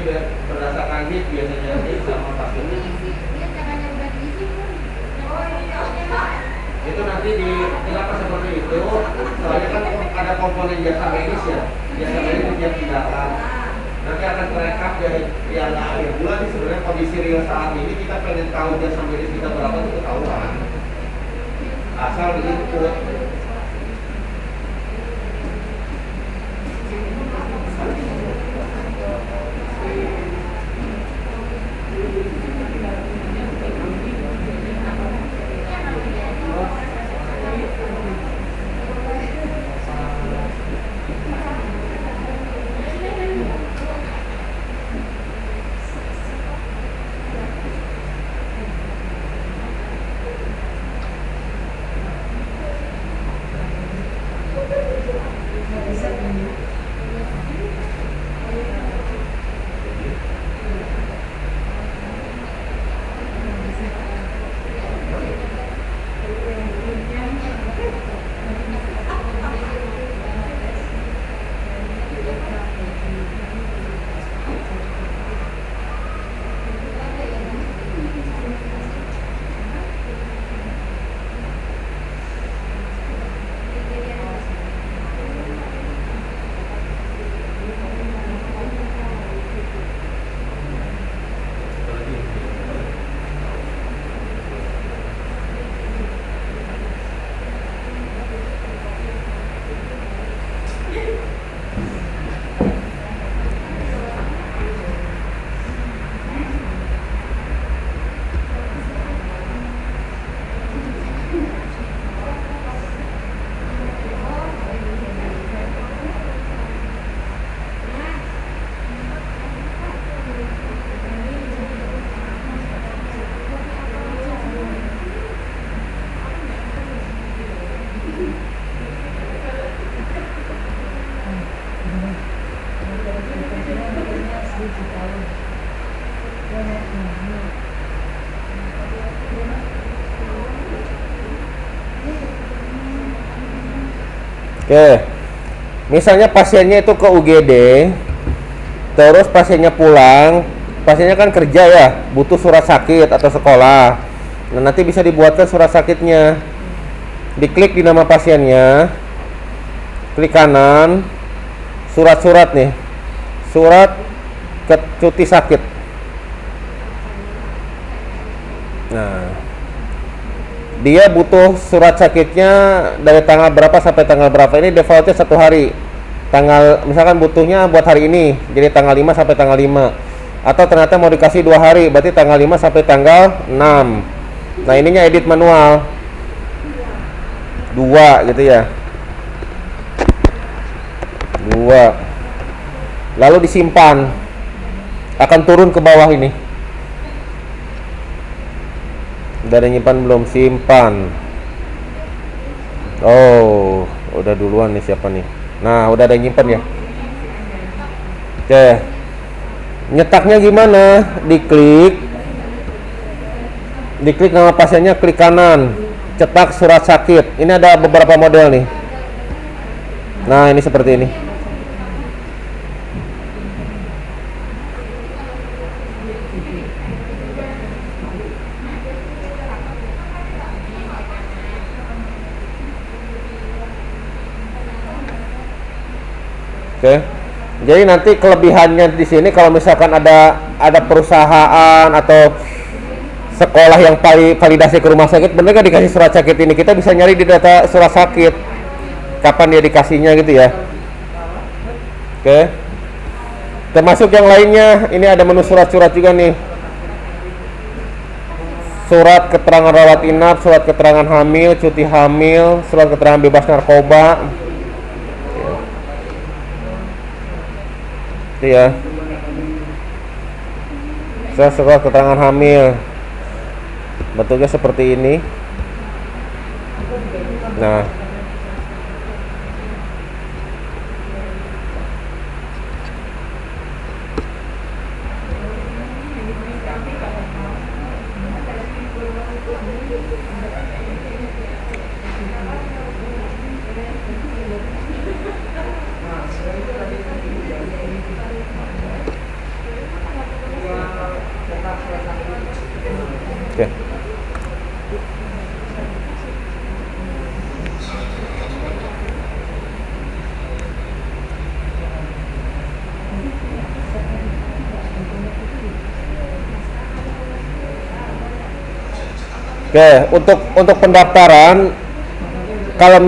Speaker 1: berdasarkan NIK biasanya NIK sama password. Itu nanti di kenapa seperti itu? Soalnya kan ada komponen jasa medis ya. Jasa medis yang tindakan. Nanti akan terekap dari yang akhir bulan ini sebenarnya kondisi real saat ini kita pengen tahu jasa medis kita berapa itu ketahuan. Asal di input.
Speaker 2: Oke, misalnya pasiennya itu ke UGD, terus pasiennya pulang, pasiennya kan kerja ya, butuh surat sakit atau sekolah. Nah, nanti bisa dibuatkan surat sakitnya. Diklik di nama pasiennya, klik kanan, surat-surat nih, surat cuti sakit. Nah, dia butuh surat sakitnya dari tanggal berapa sampai tanggal berapa. Ini defaultnya 1 hari. Tanggal misalkan butuhnya buat hari ini, jadi tanggal 5 sampai tanggal 5. Atau ternyata mau dikasih 2 hari, berarti tanggal 5 sampai tanggal 6. Nah, ininya edit manual 2 gitu ya, 2. Lalu disimpan, akan turun ke bawah ini. Udah ada nyimpan belum? Simpan. Oh, udah duluan nih siapa nih? Nah, udah ada nyimpan ya. Oke. Nyetaknya gimana? Diklik nama pasiennya, klik kanan, cetak surat sakit. Ini ada beberapa model nih. Nah, ini seperti ini. Oke. Jadi nanti kelebihannya di sini kalau misalkan ada perusahaan atau sekolah yang validasi ke rumah sakit, bener kan dikasih surat sakit ini, kita bisa nyari di data surat sakit kapan dia dikasihnya gitu ya. Oke. Termasuk yang lainnya, ini ada menu surat-surat juga nih. Surat keterangan rawat inap, surat keterangan hamil, cuti hamil, surat keterangan bebas narkoba. Itu ya. Surat keterangan hamil. Bentuknya seperti ini. Nah, Oke. Oke, untuk pendaftaran kalau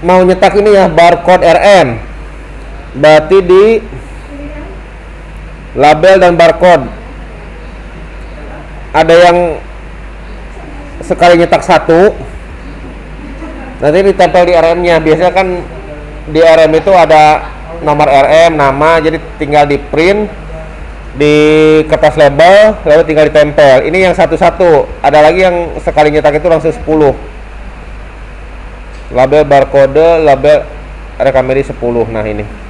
Speaker 2: mau nyetak ini ya barcode RM, berarti di label dan barcode ada yang sekali nyetak satu, nanti ditempel di RM-nya. Biasanya kan di RM itu ada nomor RM, nama, jadi tinggal di print di kertas label lalu tinggal ditempel. Ini yang satu-satu. Ada lagi yang sekali nyetak itu langsung 10 label barcode, label rekam medis 10. Nah ini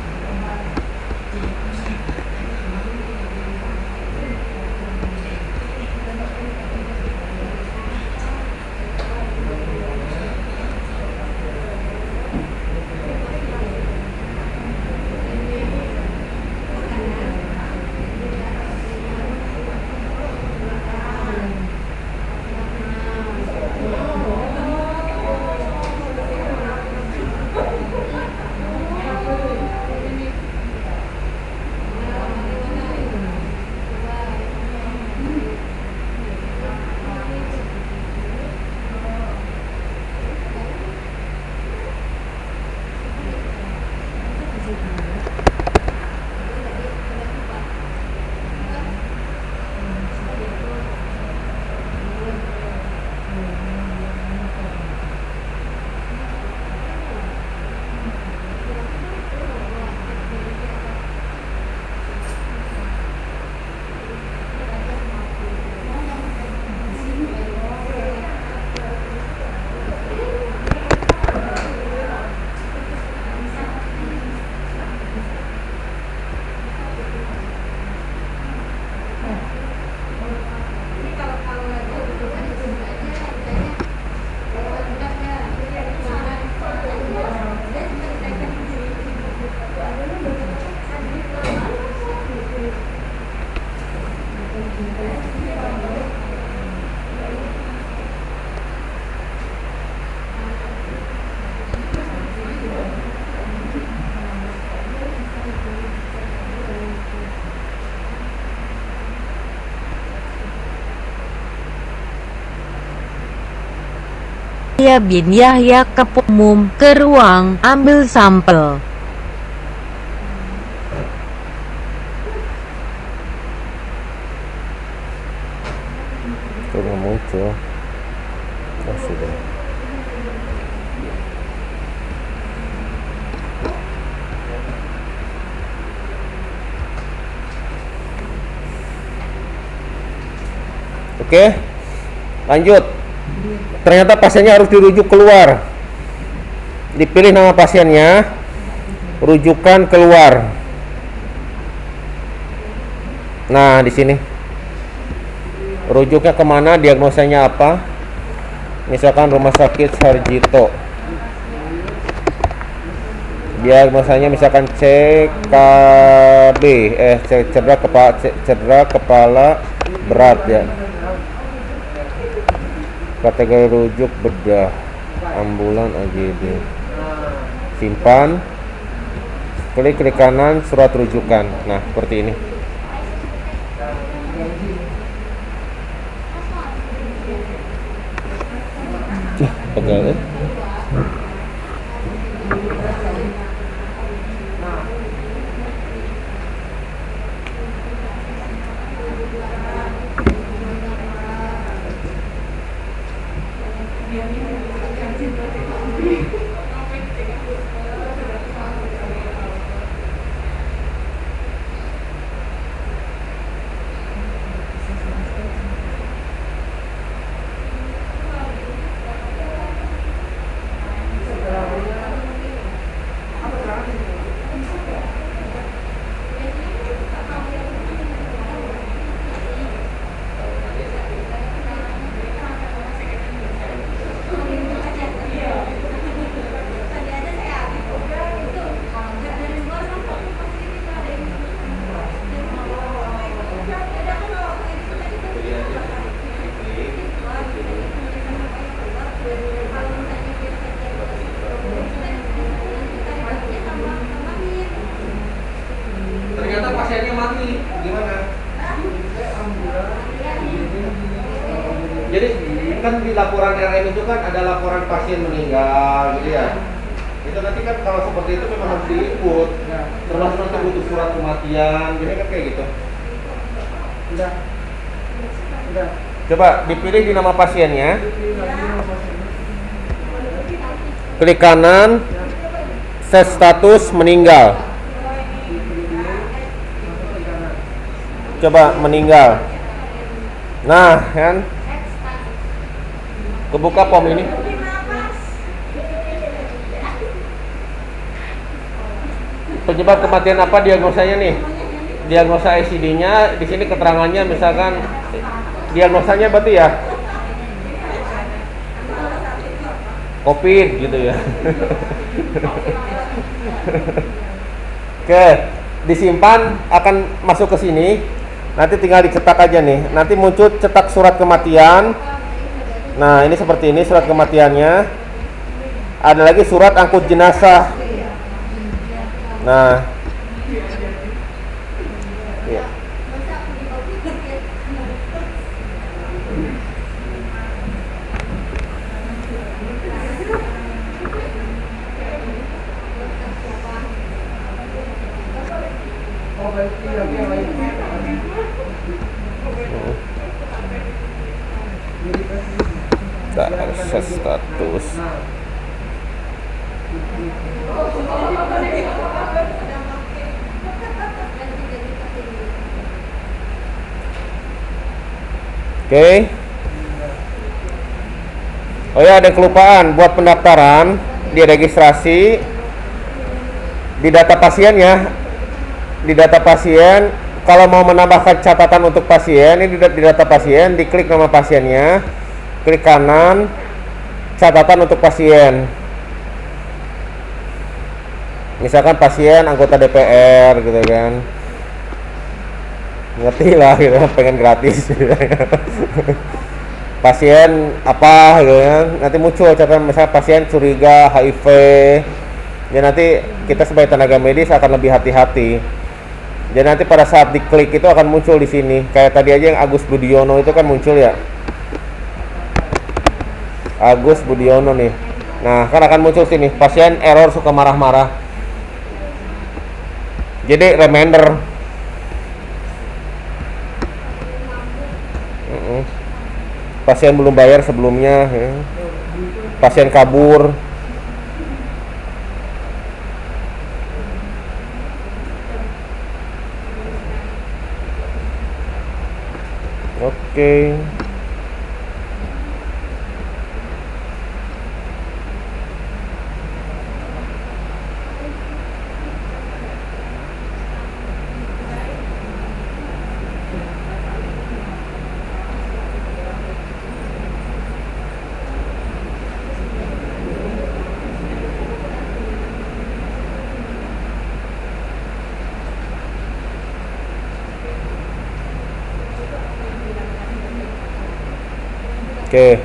Speaker 3: Yahya bin Yahya Umum ke ruang ambil sampel.
Speaker 2: sudah muncul. Oh, sudah. Oke, lanjut. Ternyata pasiennya harus dirujuk keluar. Dipilih nama pasiennya, rujukan keluar. Nah, di sini rujuknya kemana, diagnosanya apa. Misalkan Rumah Sakit Sarjito, diagnosanya misalkan CKB, cedera kepala berat ya. Kategori rujuk bedah, ambulan AGD. Simpan, klik kanan surat rujukan. Nah, seperti ini. Pegal.
Speaker 1: Jadi kan di laporan RM itu kan ada laporan pasien meninggal gitu ya. Itu nanti kan kalau seperti itu memang harus diinput. Termasuk nanti butuh surat kematian, jadi kan kayak gitu.
Speaker 4: Udah.
Speaker 2: Coba dipilih di nama pasiennya. Klik kanan, set status meninggal. Coba meninggal. Nah, kan kebuka form ini. Penyebab kematian apa diagnosanya nih? Diagnosa ICD-nya di sini keterangannya misalkan diagnosanya berarti ya COVID gitu ya. Oke, disimpan akan masuk ke sini. Nanti tinggal dicetak aja nih. Nanti muncul cetak surat kematian. Nah, ini seperti ini surat kematiannya. Ada lagi surat angkut jenazah. Nah, ya. Akses status. Oke. Oh ya, ada kelupaan buat pendaftaran di registrasi di data pasien ya. Di data pasien, kalau mau menambahkan catatan untuk pasien, ini di data pasien, diklik nama pasiennya, klik kanan, catatan untuk pasien. Misalkan pasien anggota DPR gitu kan. Ngerti lah gitu, pengen gratis. Pasien apa gitu kan. Nanti muncul catatan misalnya pasien curiga HIV. Ya nanti kita sebagai tenaga medis akan lebih hati-hati. Jadi nanti pada saat diklik itu akan muncul di sini. Kayak tadi aja yang Agus Budiono itu kan muncul ya. Agus Budiono nih. Nah, kan akan muncul sini. Pasien error suka marah-marah. Jadi reminder. Pasien belum bayar sebelumnya ya. Pasien kabur. Oke. Oke.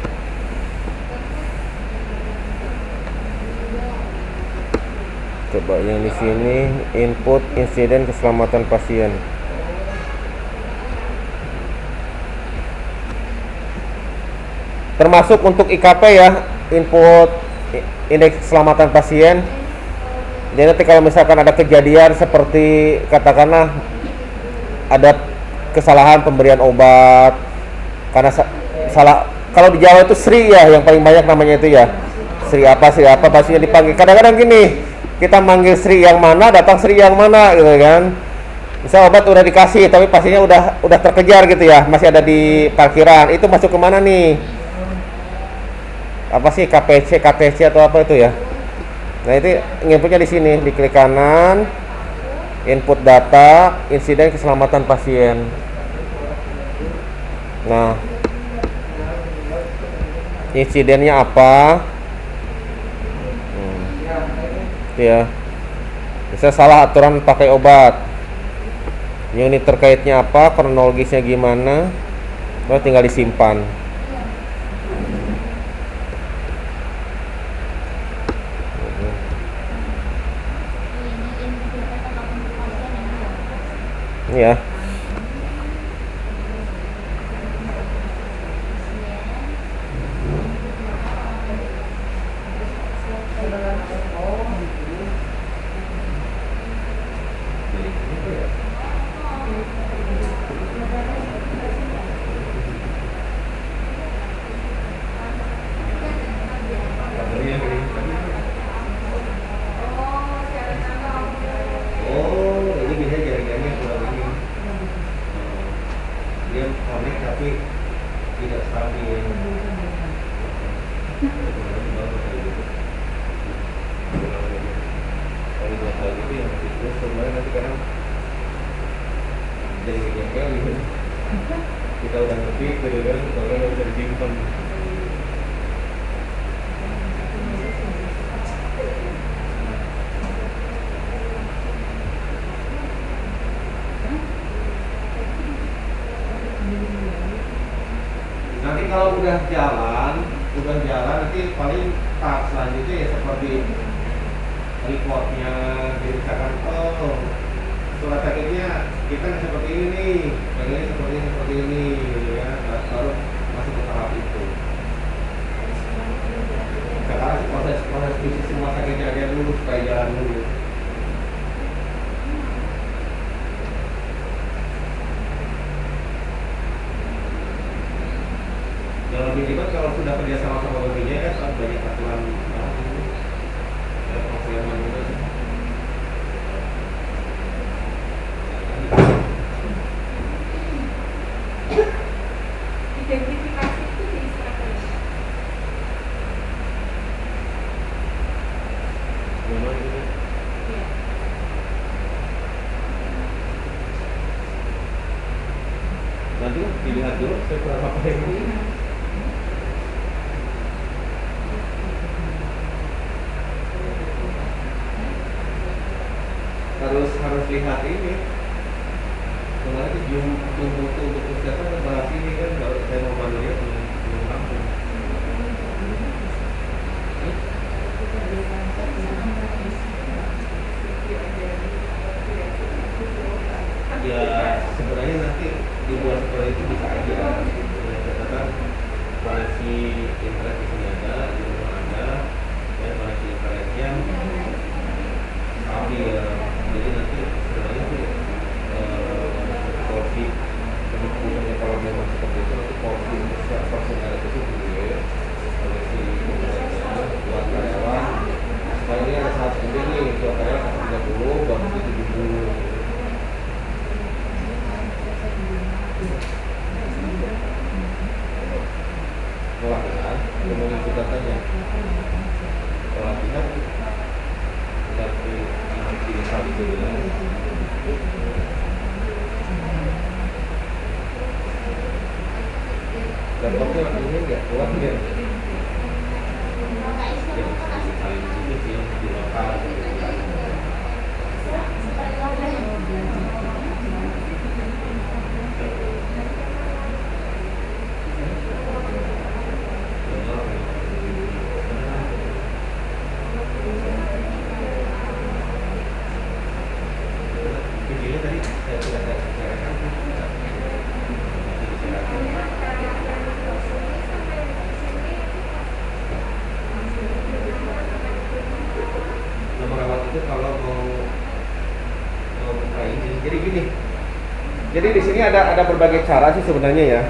Speaker 2: Coba yang di sini input insiden keselamatan pasien. Termasuk untuk IKP ya, input indeks keselamatan pasien. Jadi nanti kalau misalkan ada kejadian seperti katakanlah ada kesalahan pemberian obat karena salah. Kalau di Jawa itu Sri ya, yang paling banyak namanya itu ya. Sri apa pastinya dipanggil. Kadang-kadang gini, kita manggil Sri yang mana, datang Sri yang mana gitu kan. Misal obat udah dikasih, tapi pastinya udah terkejar gitu ya, masih ada di parkiran. Itu masuk ke mana nih? Apa sih KPC, KTC atau apa itu ya? Nah itu inputnya di sini, diklik kanan, input data, insiden keselamatan pasien. Nah, insidennya apa? Ya, bisa salah aturan pakai obat. Yang ini terkaitnya apa? Kronologisnya gimana? Lalu tinggal disimpan. Ya.
Speaker 1: dia connect tapi tidak stabil. Kalau dua kali itu yang terus sebenarnya nanti kadang jadi ngejengkel gitu. Kita udah ngerti, kadang kita udah bisa disimpan. Nanti kalau udah jalan nanti paling tahap selanjutnya ya seperti reportnya, jadi misalkan surat sakitnya kita seperti ini nih, pengennya seperti ini gitu ya, baru masuk ke tahap itu. Sekarang sih proses bisnis semua sakitnya aja dulu supaya jalan dulu. Yang lebih ribet kalau sudah kerja sama babinya kan harus banyak aturan persiapan juga sih.
Speaker 4: Identifikasi itu diserahkan.
Speaker 1: Memang gitu.
Speaker 4: Iya.
Speaker 1: Nanti dilihat dulu saya kurang apa ini. harus lihat ini kemarin itu jumlah untuk kesehatan bahas ini kan kalau saya mau malu lihat belum langsung ya sebenarnya nanti dibuat seperti itu bisa aja dengan catatan koneksi internet di sini ada, di rumah ada, dan koneksi internetnya stabil. Jadi nanti sebenarnya sih porsi penyusunya kalau memang seperti itu nanti porsi personal itu sih gitu ya koneksi internetnya buat karyawan supaya ini ada 100 MB nih buat karyawan 30 baru 70. Pelatihan, kemudian kita tanya pelatihan tapi di saat itu bilang laptopnya ini nggak kuat ya itu sih di lokal videonya tadi saya sudah bicarakan nomor rawat itu kalau mau buka ini jadi gini,
Speaker 2: Jadi di sini ada berbagai cara sih sebenarnya ya.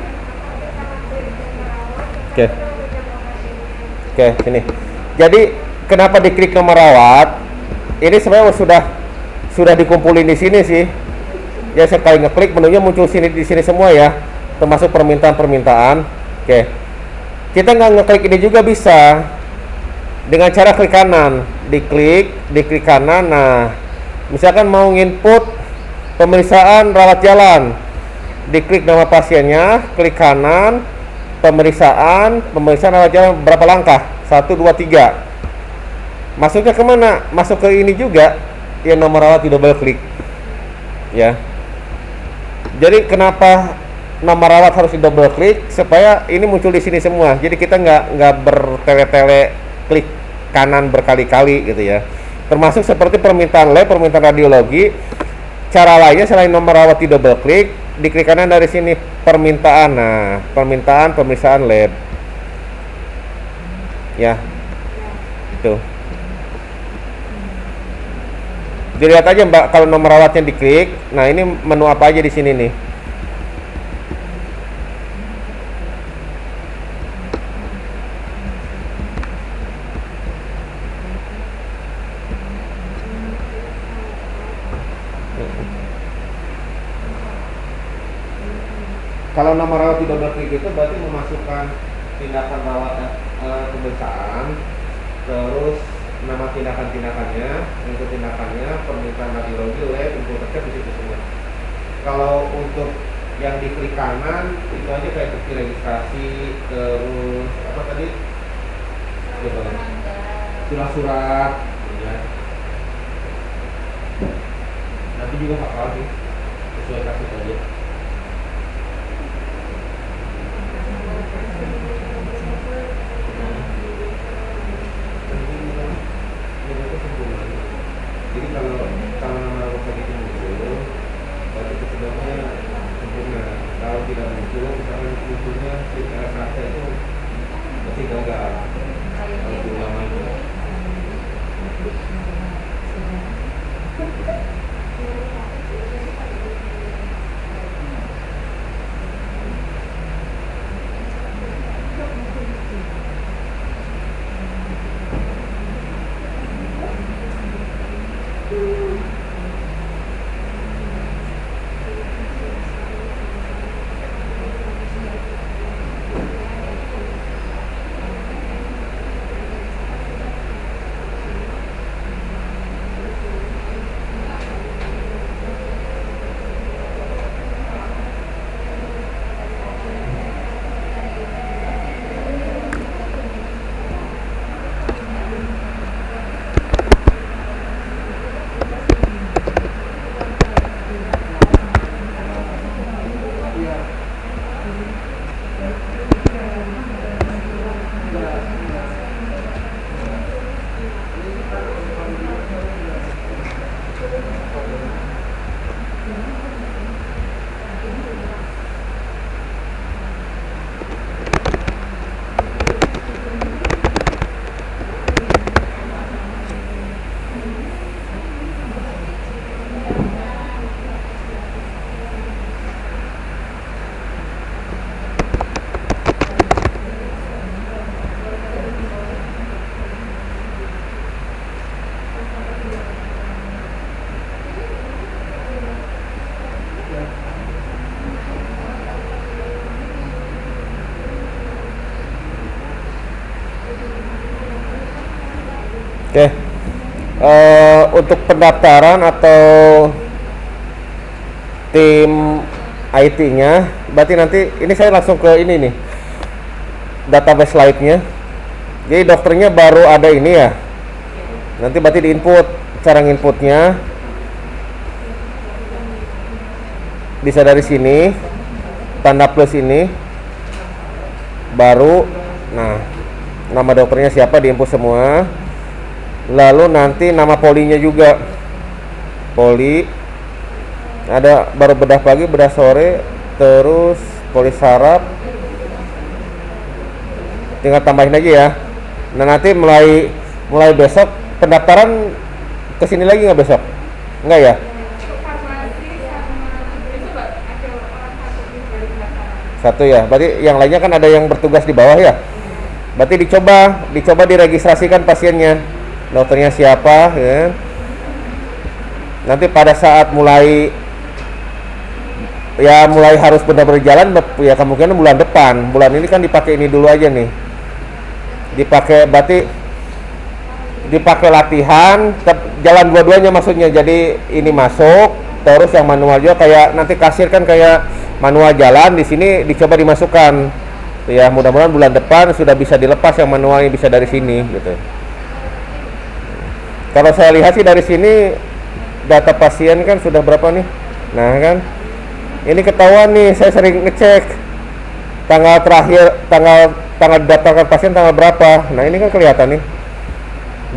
Speaker 2: Oke. Oke, sini. Jadi kenapa diklik nomor rawat? Ini sebenarnya sudah dikumpulin di sini sih. Ya sekali ngeklik menunya muncul di sini semua ya, termasuk permintaan. Oke. Kita nggak ngeklik ini juga bisa dengan cara klik kanan, diklik kanan. Nah, misalkan mau input pemeriksaan rawat jalan, diklik nama pasiennya, klik kanan, pemeriksaan rawat jalan berapa langkah? 1, 2, 3. Masuknya kemana? Masuk ke ini juga, yang nomor rawat di double klik. Ya. Jadi kenapa nomor rawat harus di double klik? Supaya ini muncul di sini semua. Jadi kita nggak bertele-tele klik kanan berkali-kali gitu ya. Termasuk seperti permintaan lab, permintaan radiologi. Cara lainnya selain nomor rawat di double klik, diklik kanan dari sini permintaan. Nah, permintaan pemeriksaan lab. Ya. Itu. Dilihat aja Mbak kalau nomor rawatnya diklik. Nah, ini menu apa aja di sini nih?
Speaker 1: Kalau nama rawat di double klik itu berarti memasukkan tindakan rawat pemeriksaan, terus nama tindakannya, untuk tindakannya, permintaan radiologi, lab, info terkait di situ semua. Kalau untuk yang di klik kanan itu aja kayak bukti registrasi, terus apa tadi? Coba. Surat-surat, ya. Nanti juga hafal sih, sesuai kasus aja. Jadi kalau nama rumah itu muncul, berarti kesedarannya sempurna. Kalau tidak muncul, misalkan munculnya secara rasa itu pasti gagal. Kalau ulamanya.
Speaker 2: Oke, untuk pendaftaran atau tim IT-nya, berarti nanti ini saya langsung ke ini nih, database slide-nya. Jadi dokternya baru ada ini ya. Nanti berarti diinput, cara nginputnya bisa dari sini, tanda plus ini, baru, nah nama dokternya siapa diinput semua. Lalu nanti nama polinya juga, poli ada baru bedah pagi, bedah sore, terus poli saraf, tinggal tambahin aja ya. Nah nanti mulai besok pendaftaran kesini lagi nggak besok? Nggak ya?
Speaker 4: Farmasi sama itu ada orang satu dari pendaftaran.
Speaker 2: Satu ya, berarti yang lainnya kan ada yang bertugas di bawah ya. Berarti dicoba diregistrasikan pasiennya, dokternya siapa ya. Nanti pada saat mulai harus benar-benar jalan ya, kemungkinan bulan depan. Bulan ini kan dipakai ini dulu aja nih, dipakai latihan, jalan dua-duanya maksudnya. Jadi ini masuk, terus yang manual juga, kayak nanti kasir kan kayak manual jalan, di sini dicoba dimasukkan ya. Mudah-mudahan bulan depan sudah bisa dilepas yang manualnya, bisa dari sini gitu. Kalau saya lihat sih dari sini data pasien kan sudah berapa nih. Nah kan ini ketahuan nih, saya sering ngecek tanggal terakhir, tanggal daftarkan pasien tanggal berapa. Nah ini kan kelihatan nih,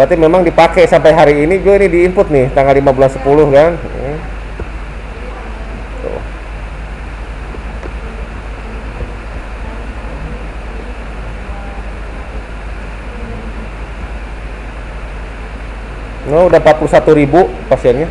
Speaker 2: berarti memang dipakai sampai hari ini juga. Ini diinput nih tanggal 5 bulan 10 kan. Tuh. No, udah 41.000 pasiennya.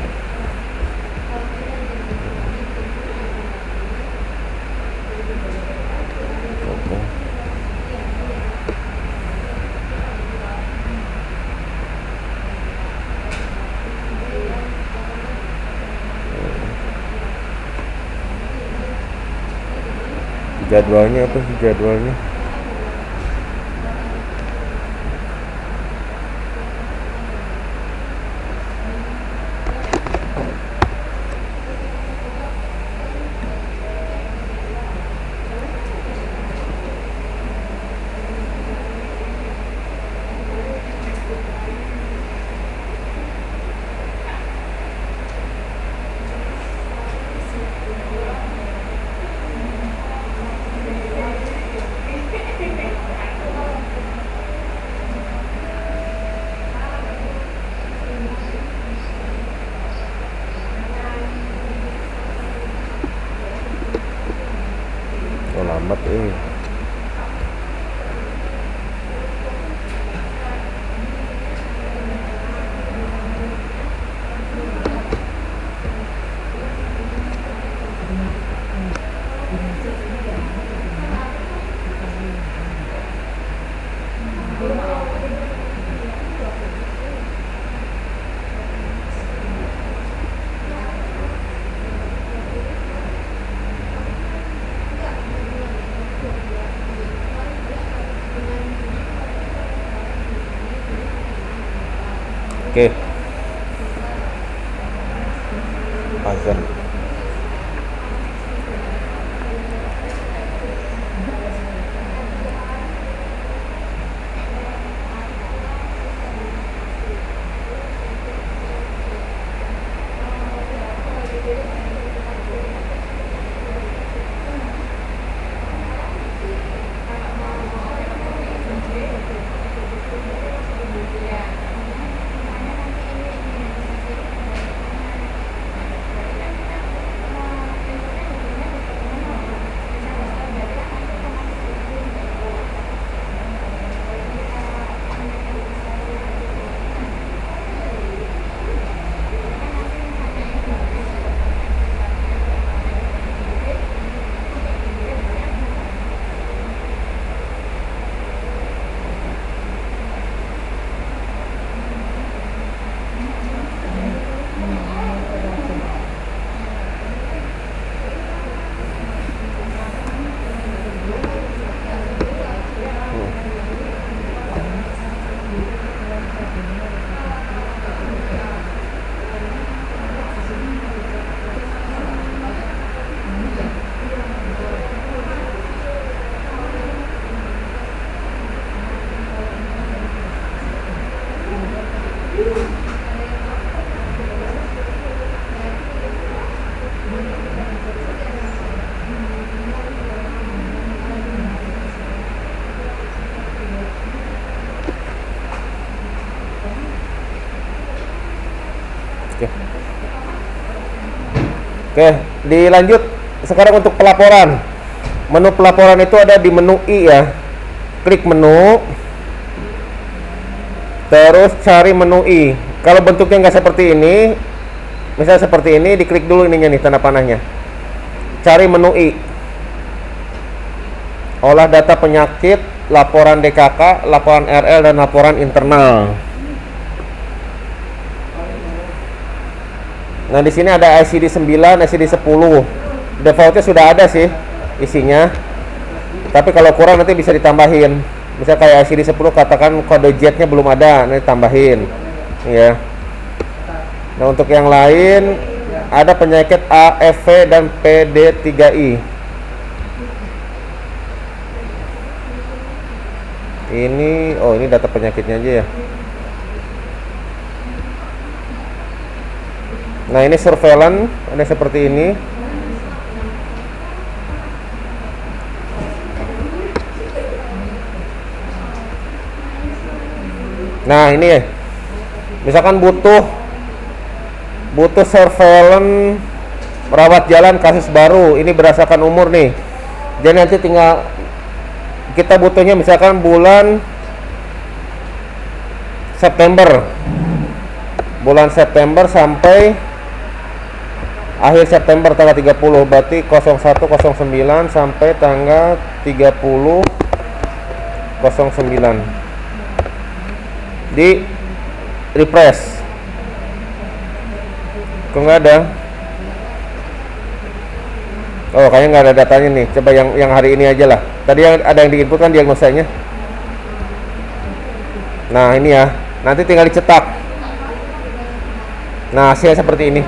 Speaker 2: Jadwalnya apa sih jadwalnya? Oh lambat Oke. Azan. Oke. Oke, dilanjut sekarang untuk pelaporan. Menu pelaporan itu ada di menu I ya. Klik menu, terus cari menu I. Kalau bentuknya nggak seperti ini, misalnya seperti ini, diklik dulu ininya nih tanda panahnya. Cari menu I. Olah data penyakit, laporan DKK, laporan RL dan laporan internal. Nah, di sini ada ICD 9, ICD 10. Defaultnya sudah ada sih isinya. Tapi kalau kurang nanti bisa ditambahin. Misal kayak ICD 10 katakan kode Z-nya belum ada, nanti tambahin. Ya. Nah, untuk yang lain ada penyakit AFV dan PD3I. Ini data penyakitnya aja ya. Nah, ini surveillance ada seperti ini. Nah, ini ya. Misalkan butuh surveillance merawat jalan kasus baru, ini berdasarkan umur nih. Jadi nanti tinggal kita butuhnya misalkan bulan September. Bulan September sampai akhir September tanggal 30, berarti 0109 sampai tanggal 30/09. Di refresh. Kok nggak ada? Oh, kayaknya nggak ada datanya nih. Coba yang hari ini aja lah. Tadi ada yang diinput kan diagnosanya. Nah, ini ya. Nanti tinggal dicetak. Nah, hasilnya seperti ini.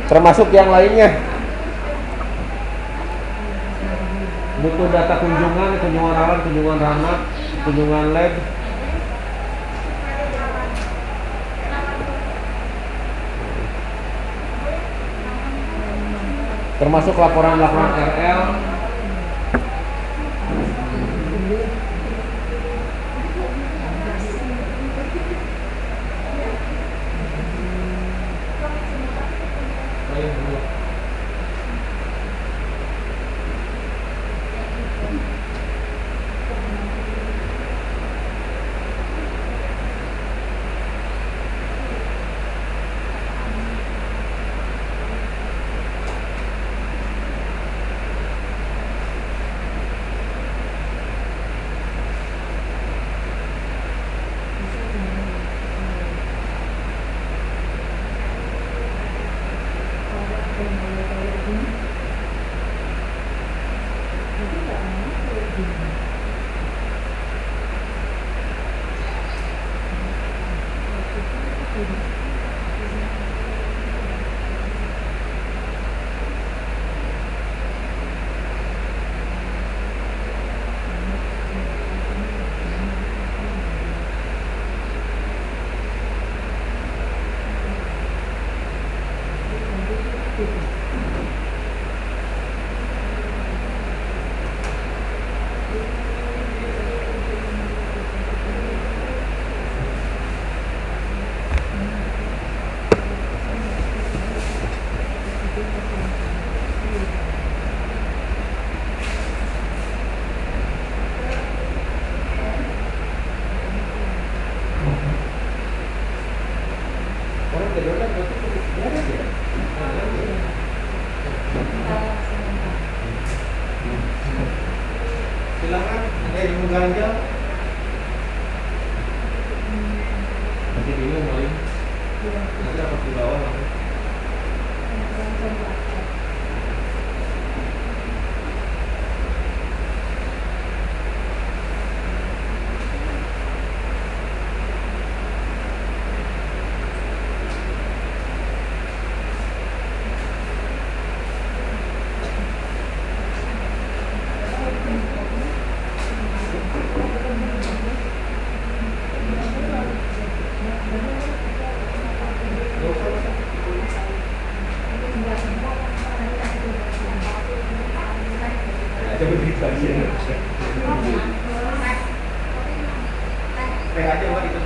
Speaker 2: Termasuk yang lainnya. Butuh data kunjungan alat, kunjungan ranah, kunjungan lab. Termasuk laporan-laporan RL. Silakan, ada yang mau ganjal? Nanti bingung kali. Nanti dapat di bawah langsung. Ada begitu aja. Teh aja Mbak itu.